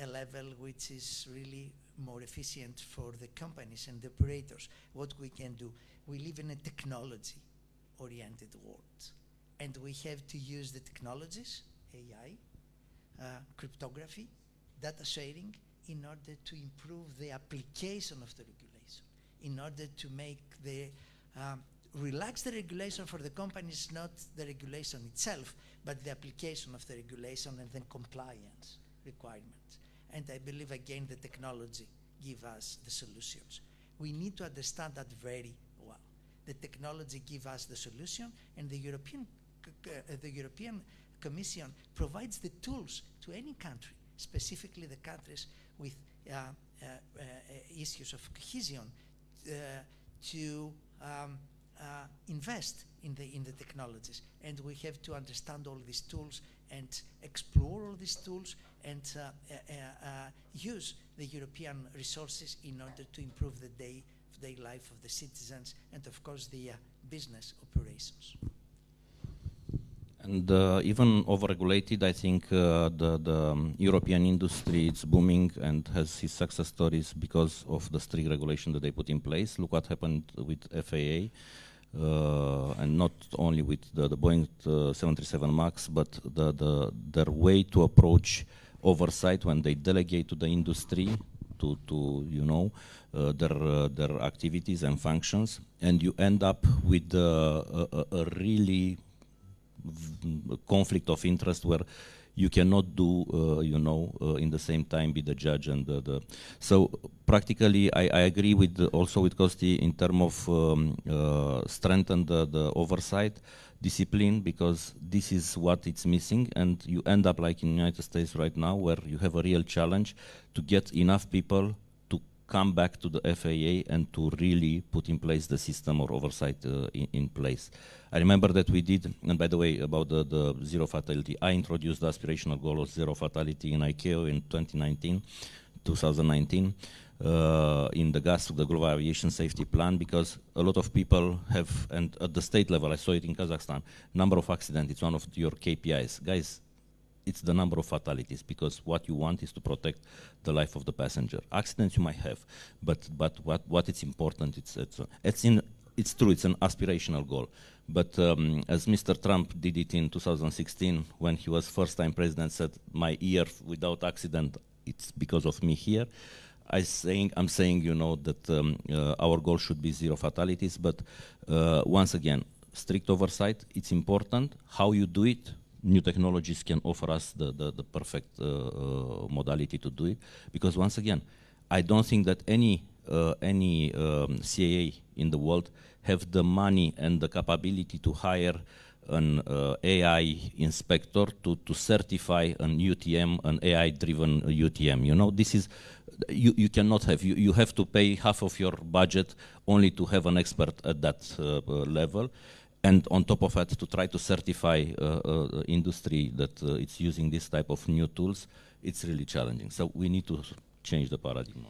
a level which is really more efficient for the companies and the operators. What we can do, we live in a technology-oriented world, and we have to use the technologies, AI, cryptography, data sharing, in order to improve the application of the regulation, in order to make the relax the regulation for the companies, not the regulation itself, but the application of the regulation and then compliance requirements. And I believe, again, the technology give us the solutions. We need to understand that very well. The technology give us the solution, and the European Commission provides the tools to any country, specifically the countries with issues of cohesion, to invest in the technologies. And we have to understand all these tools and explore all these tools and use the European resources in order to improve the day-to-day life of the citizens and, of course, the business operations. And even overregulated, I think the European industry is booming and has his success stories because of the strict regulation that they put in place. Look what happened with FAA, and not only with the Boeing 737 MAX, but their way to approach oversight when they delegate to the industry to you know, their activities and functions, and you end up with a really conflict of interest where you cannot do, you know, in the same time be the judge and so practically I agree with also with Kosti in terms of strengthen the oversight discipline, because this is what it's missing, and you end up like in the United States right now where you have a real challenge to get enough people to come back to the FAA and to really put in place the system or oversight in place. I remember that we did, and by the way, about the zero fatality, I introduced the aspirational goal of zero fatality in ICAO in 2019, in the GAS, the Global Aviation Safety Plan, because a lot of people have, and at the state level, I saw it in Kazakhstan, number of accidents, it's one of your KPIs. Guys, it's the number of fatalities, because what you want is to protect the life of the passenger. Accidents you might have, but what is important, it's true, it's an aspirational goal. But as Mr. Trump did it in 2016, when he was first-time president, said, my year without accident, it's because of me here. I'm saying, you know, that our goal should be zero fatalities, but once again, strict oversight, it's important. How you do it, new technologies can offer us the perfect modality to do it, because once again, I don't think that any CAA in the world have the money and the capability to hire an AI inspector to certify an UTM, an AI-driven UTM. You know, this is, you cannot have, you have to pay half of your budget only to have an expert at that level. And on top of that, to try to certify industry that it's using this type of new tools, it's really challenging. So we need to change the paradigm.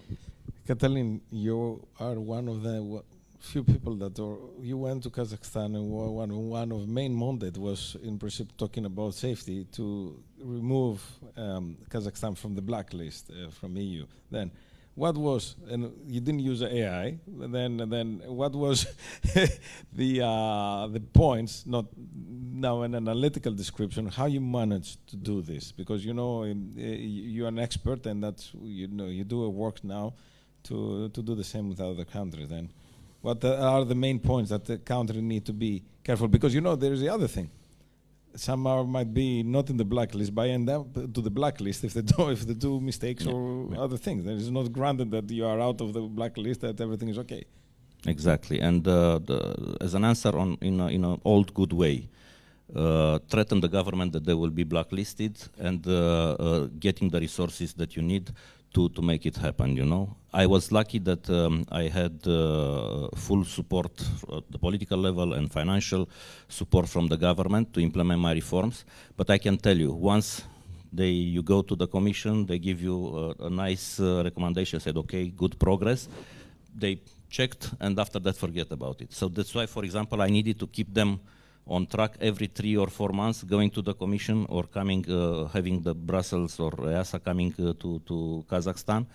Catalin, you are one of the few people that you went to Kazakhstan, and one of main mandate was in principle talking about safety to remove Kazakhstan from the blacklist from EU. Then what was, and you didn't use AI, then what was the points, not now an analytical description, how you managed to do this? Because you know, you're an expert, and that's, you know, you do a work now to do the same with other countries. Then what are the main points that the country need to be careful? Because you know, there's the other thing. Some might be not in the blacklist, but end up to the blacklist if they do mistakes or other things. It is not granted that you are out of the blacklist, that everything is okay. Exactly, and as an answer in an old good way, threaten the government that they will be blacklisted, and getting the resources that you need to make it happen, you know. I was lucky that I had full support at the political level and financial support from the government to implement my reforms. But I can tell you, once you go to the commission, they give you a nice recommendation, said, okay, good progress. They checked, and after that, forget about it. So that's why, for example, I needed to keep them on track every 3 or 4 months, going to the commission or coming, having the Brussels or EASA coming to Kazakhstan,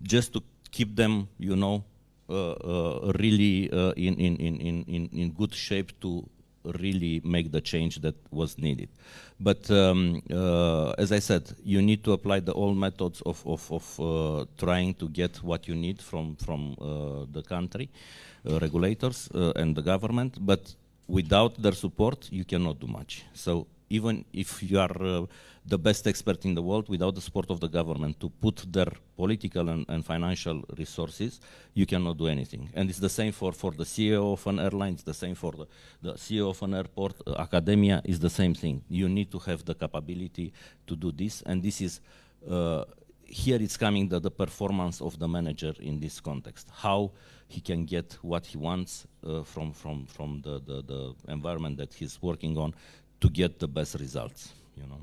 just to keep them, you know, really in good shape to really make the change that was needed. But as I said, you need to apply the old methods of trying to get what you need from the country, regulators and the government, but without their support, you cannot do much. So even if you are the best expert in the world, without the support of the government to put their political and financial resources, you cannot do anything. And it's the same for the CEO of an airline, it's the same for the CEO of an airport, academia is the same thing. You need to have the capability to do this, and this is, here it's coming the performance of the manager in this context. How he can get what he wants from the environment that he's working on to get the best results, you know.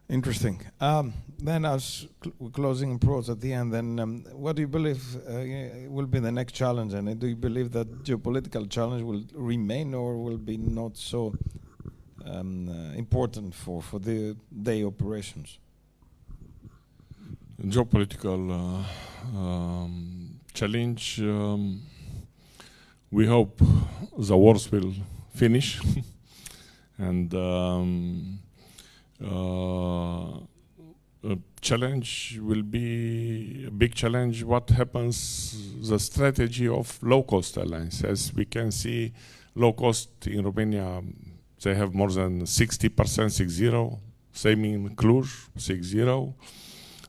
Interesting. Then as we're closing approach at the end, then what do you believe will be the next challenge? And do you believe that geopolitical challenge will remain or will be not so important for the day operations? Geopolitical challenge, we hope the wars will finish and a challenge will be a big challenge. What happens, the strategy of low-cost airlines? As we can see, low-cost in Romania, they have more than 60%, 60, same in Cluj, 60.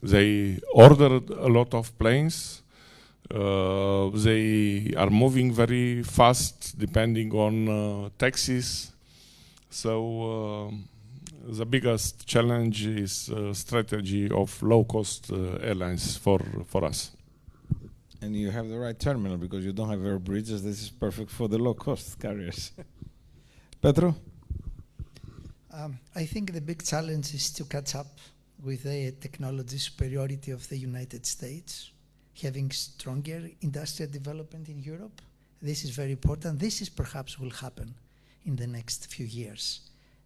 They ordered a lot of planes. They are moving very fast depending on taxes. So the biggest challenge is strategy of low-cost airlines for us. And you have the right terminal because you don't have air bridges. This is perfect for the low-cost carriers. Petro? I think the big challenge is to catch up with the technology superiority of the United States, having stronger industrial development in Europe. This is very important. This is perhaps will happen in the next few years,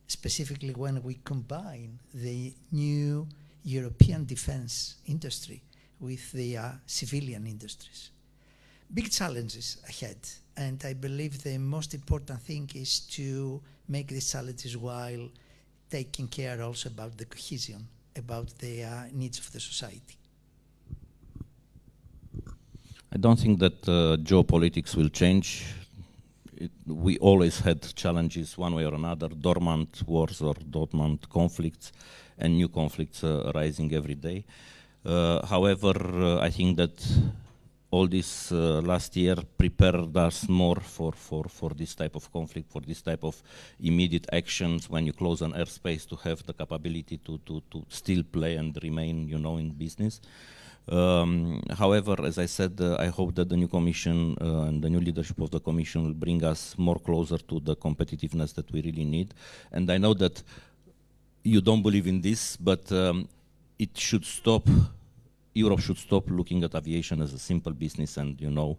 specifically when we combine the new European defense industry with the civilian industries. Big challenges ahead, and I believe the most important thing is to make these challenges while taking care also about the cohesion, about the needs of the society. I don't think that geopolitics will change. We always had challenges one way or another, dormant wars or dormant conflicts and new conflicts arising every day. However, I think that all this last year prepared us more for this type of conflict, for this type of immediate actions when you close an airspace to have the capability to still play and remain, you know, in business. However, as I said, I hope that the new commission and the new leadership of the commission will bring us more closer to the competitiveness that we really need. And I know that you don't believe in this, but it should stop. Europe should stop looking at aviation as a simple business and, you know,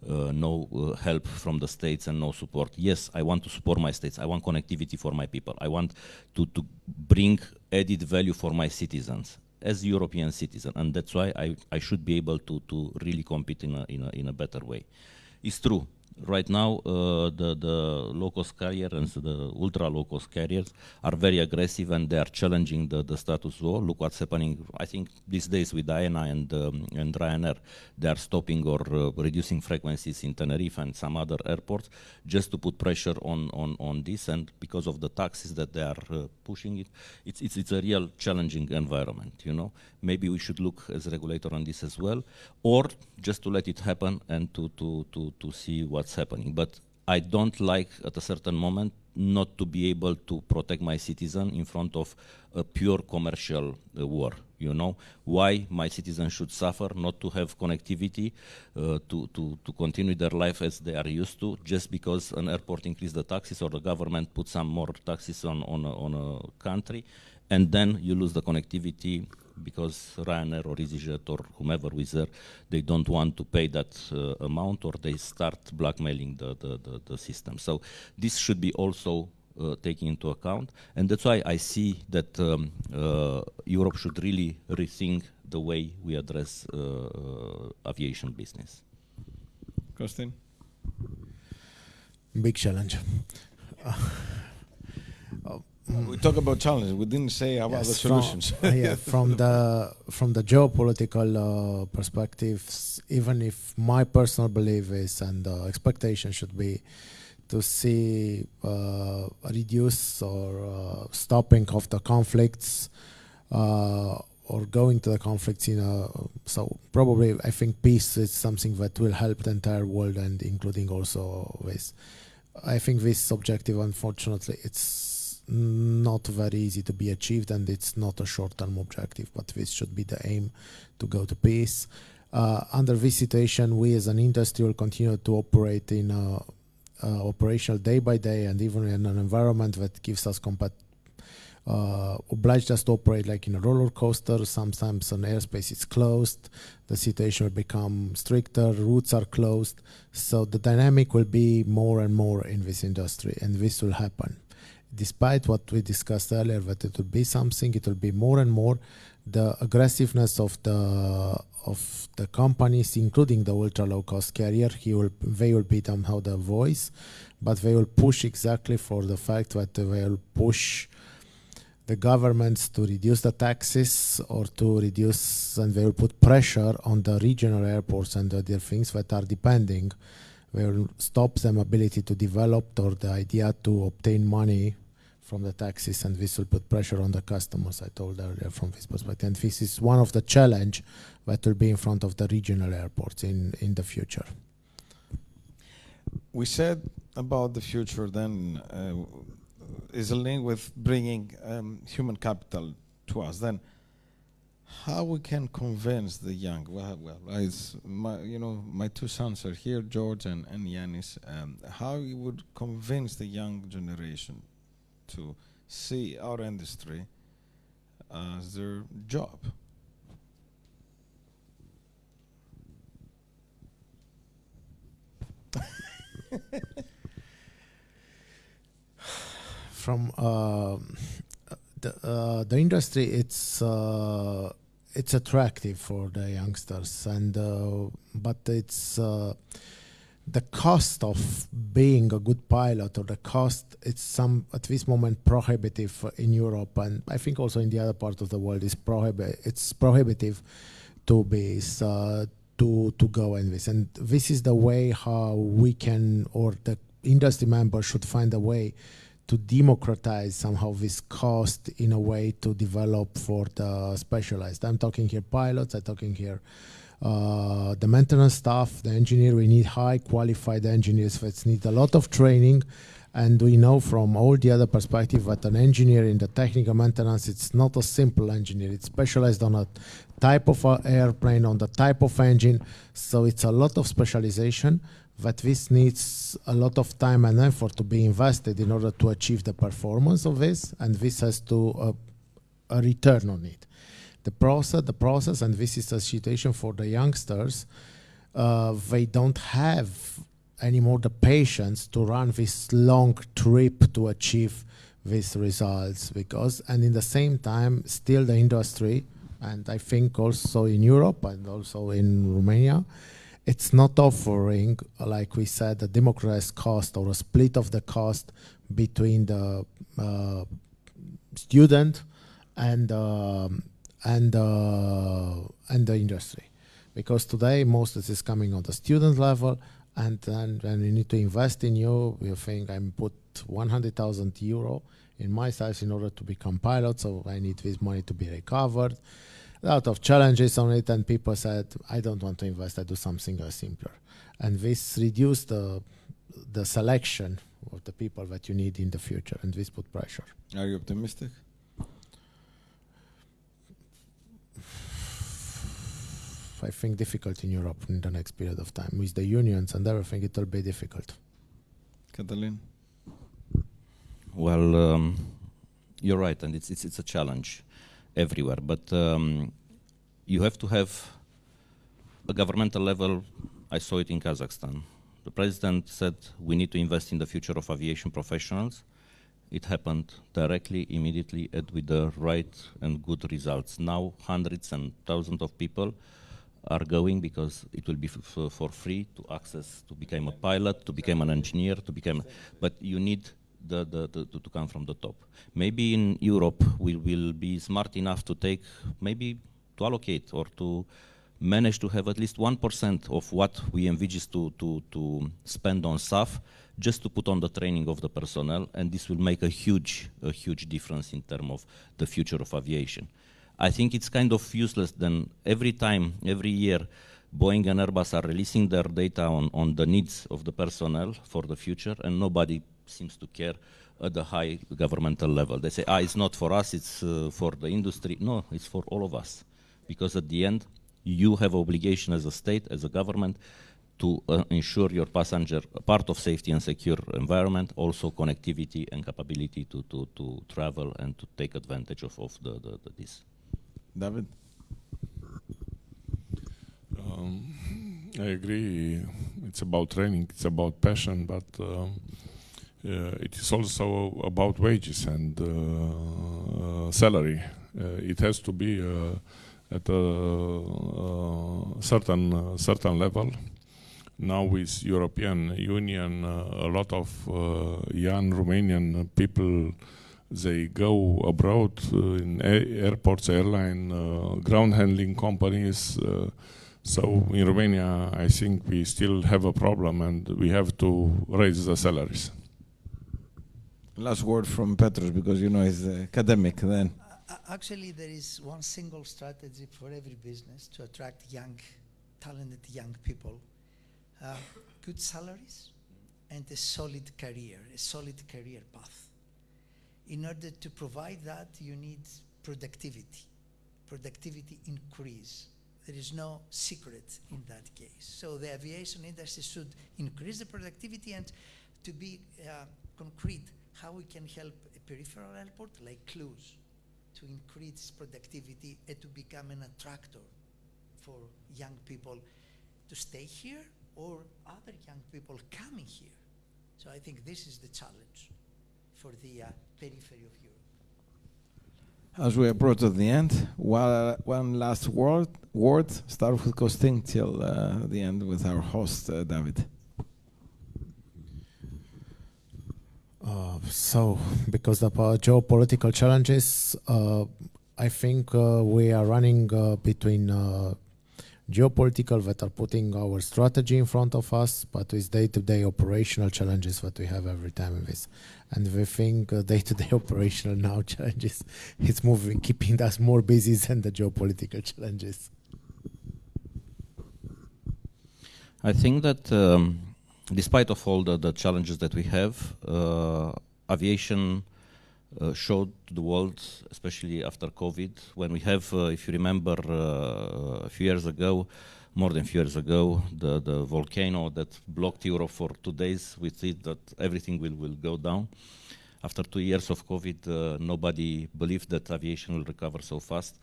no help from the states and no support. Yes, I want to support my states. I want connectivity for my people. I want to bring added value for my citizens as European citizen, and that's why I should be able to really compete in a better way. It's true. Right now, the low-cost carriers and the ultra-low-cost carriers are very aggressive and they are challenging the status quo. Look what's happening, I think, these days with Diana and Ryanair. They are stopping or reducing frequencies in Tenerife and some other airports just to put pressure on this, and because of the taxes that they are pushing it, it's a real challenging environment, you know. Maybe we should look as a regulator on this as well, or just to let it happen and to see what's happening. But I don't like at a certain moment not to be able to protect my citizen in front of a pure commercial war. You know, why my citizens should suffer not to have connectivity, to continue their life as they are used to, just because an airport increased the taxes or the government put some more taxes on a country, and then you lose the connectivity because Ryanair or EasyJet or whomever is there, they don't want to pay that amount, or they start blackmailing the system. So this should be also taken into account, and that's why I see that Europe should really rethink the way we address aviation business. Costin? Big challenge. We talk about challenges. We didn't say about the solutions. From the geopolitical perspectives, even if my personal belief is and expectation should be to see a reduce or stopping of the conflicts or going to the conflicts so probably I think peace is something that will help the entire world, and including also this. I think this objective, unfortunately, it's not very easy to be achieved, and it's not a short-term objective, but this should be the aim, to go to peace. Under this situation, we as an industry will continue to operate in operational day by day, and even in an environment that gives us obliged us to operate like in a roller coaster. Sometimes an airspace is closed, the situation will become stricter, routes are closed, so the dynamic will be more and more in this industry, and this will happen. Despite what we discussed earlier, that it will be something, it will be more and more. The aggressiveness of the companies, including the ultra low cost carrier, they will be somehow the voice, but they will push exactly for the fact that they will push the governments to reduce the taxes or to reduce, and they will put pressure on the regional airports and other things that are depending. They will stop them ability to develop or the idea to obtain money from the taxes, and this will put pressure on the customers, I told earlier, from this perspective. And this is one of the challenge that will be in front of the regional airports in the future. We said about the future then is a link with bringing human capital to us. Then how we can convince the young? It's my two sons are here, George and Yanis. How you would convince the young generation to see our industry as their job? From the industry, it's attractive for the youngsters, and but it's the cost of being a good pilot, or the cost, it's at this moment prohibitive in Europe, and I think also in the other part of the world is it's prohibitive to be to go in this, and this is the way how we can, or the industry members should find a way to democratize somehow this cost in a way to develop for the specialized. I'm talking here pilots, I'm talking here the maintenance staff, the engineer. We need high qualified engineers that need a lot of training, and we know from all the other perspective that an engineer in the technical maintenance, it's not a simple engineer. It's specialized on a type of airplane, on the type of engine, so it's a lot of specialization that this needs a lot of time and effort to be invested in order to achieve the performance of this, and this has to a return on it. The process, and this is a situation for the youngsters, they don't have anymore the patience to run this long trip to achieve these results, and in the same time, still the industry, and I think also in Europe and also in Romania, it's not offering, like we said, a democratized cost or a split of the cost between the student and the industry, because today most of this is coming on the student level, and then when you need to invest in you think I'm put 100,000 euro in my size in order to become pilot, so I need this money to be recovered. A lot of challenges on it, and people said, I don't want to invest, I do something simpler. And this reduced the selection of the people that you need in the future, and this put pressure. Are you optimistic? I think difficult in Europe in the next period of time. With the unions and everything, it will be difficult. Catalin? Well, you're right, and it's a challenge everywhere. But you have to have a governmental level. I saw it in Kazakhstan. The president said we need to invest in the future of aviation professionals. It happened directly, immediately, and with the right and good results. Now hundreds and thousands of people are going because it will be for free to access, to become a pilot, to become an engineer, to become. But you need to come from the top. Maybe in Europe we will be smart enough to take, maybe to allocate or to manage to have at least 1% of what we envisage to spend on staff, just to put on the training of the personnel, and this will make a huge difference in terms of the future of aviation. I think it's kind of useless then every year, Boeing and Airbus are releasing their data on the needs of the personnel for the future, and nobody seems to care at the high governmental level. They say, it's not for us, it's for the industry. No, it's for all of us. Because at the end, you have obligation as a state, as a government, to ensure your passenger a part of safety and secure environment, also connectivity and capability to travel and to take advantage of this. David? I agree. It's about training, it's about passion, but it is also about wages and salary. It has to be at a certain level. Now with European Union, a lot of young Romanian people, they go abroad in airports, airline, ground handling companies. So in Romania, I think we still have a problem and we have to raise the salaries. Last word from Petros, because you know he's academic then. Actually, there is one single strategy for every business to attract young, talented young people. Good salaries and a solid career path. In order to provide that, you need productivity increase. There is no secret in that case. So the aviation industry should increase the productivity, and to be concrete, how we can help a peripheral airport like Cluj to increase productivity and to become an attractor for young people to stay here or other young people coming here. So I think this is the challenge for the periphery of Europe. As we approach at the end, one last word, start with Costin till the end with our host, David. So, because of geopolitical challenges, I think we are running between geopolitical that are putting our strategy in front of us, but with day-to-day operational challenges that we have every time in this. And we think day-to-day operational now challenges, it's moving, keeping us more busy than the geopolitical challenges. I think that despite of all the challenges that we have, aviation showed to the world, especially after COVID, when we have, if you remember, a few years ago, more than a few years ago, the volcano that blocked Europe for 2 days, we see that everything will go down. After 2 years of COVID, nobody believed that aviation will recover so fast.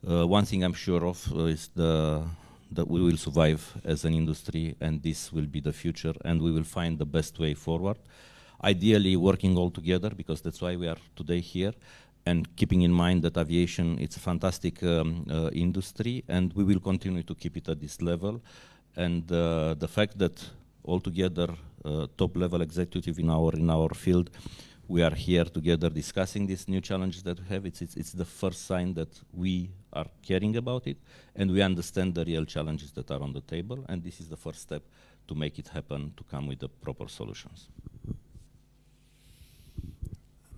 One thing I'm sure of is that we will survive as an industry, and this will be the future, and we will find the best way forward. Ideally working all together, because that's why we are today here, and keeping in mind that aviation, it's a fantastic industry, and we will continue to keep it at this level. And the fact that all together, top-level executive in our field, we are here together discussing these new challenges that we have. It's the first sign that we are caring about it, and we understand the real challenges that are on the table, and this is the first step to make it happen, to come with the proper solutions.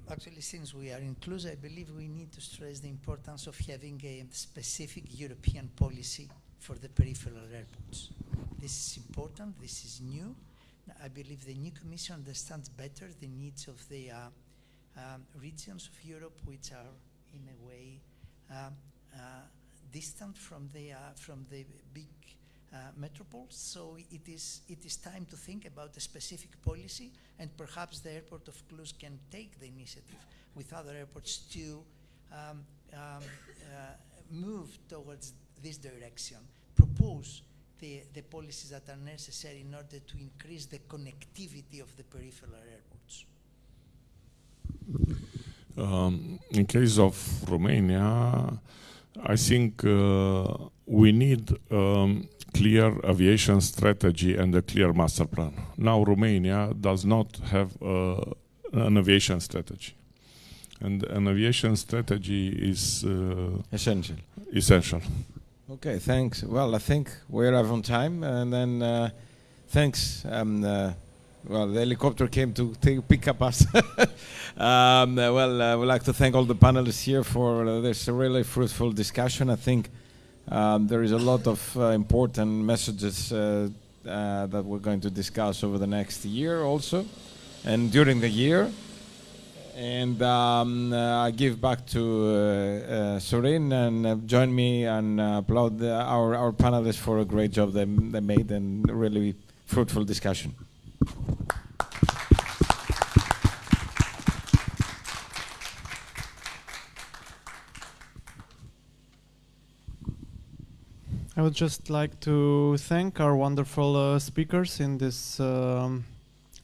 Actually, since we are in Cluj, I believe we need to stress the importance of having a specific European policy for the peripheral airports. This is important, this is new, I believe the new Commission understands better the needs of the regions of Europe which are in a way distant from the big metropoles. So it is time to think about a specific policy, and perhaps the airport of Cluj can take the initiative with other airports to move towards this direction, propose the policies that are necessary in order to increase the connectivity of the peripheral airports. In case of Romania, I think we need clear aviation strategy and a clear master plan. Now Romania does not have an aviation strategy. And an aviation strategy is essential. Okay, thanks. Well, I think we're out on time, and then thanks. Well, the helicopter came to pick up us. I would like to thank all the panelists here for this really fruitful discussion. I think there is a lot of important messages that we're going to discuss over the next year also, and during the year. And I give back to Sorin, and join me and applaud our panelists for a great job they made, and really fruitful discussion. I would just like to thank our wonderful speakers in this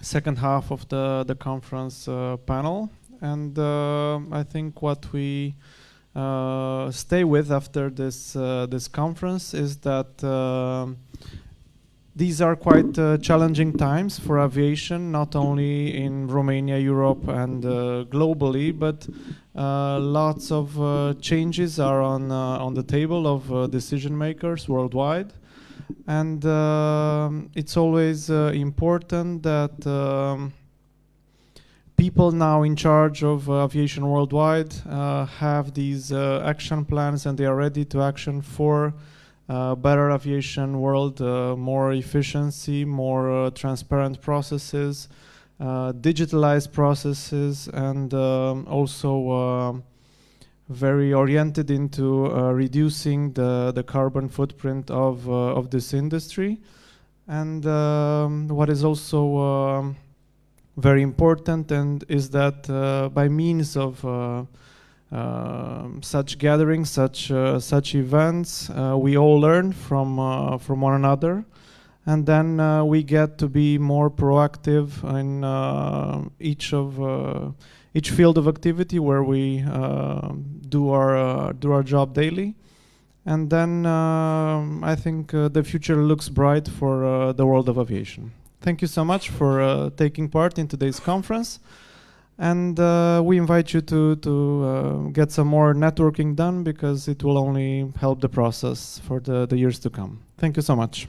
second half of the conference panel. And I think what we stay with after this conference is that these are quite challenging times for aviation, not only in Romania, Europe, and globally, but lots of changes are on the table of decision makers worldwide. And it's always important that people now in charge of aviation worldwide have these action plans, and they are ready to action for better aviation world, more efficiency, more transparent processes, digitalized processes, and also very oriented into reducing the carbon footprint of this industry. And what is also very important and is that by means of such gatherings, such events, we all learn from one another, and then we get to be more proactive in each field of activity where we do our job daily. And then I think the future looks bright for the world of aviation. Thank you so much for taking part in today's conference. And we invite you to get some more networking done, because it will only help the process for the years to come. Thank you so much.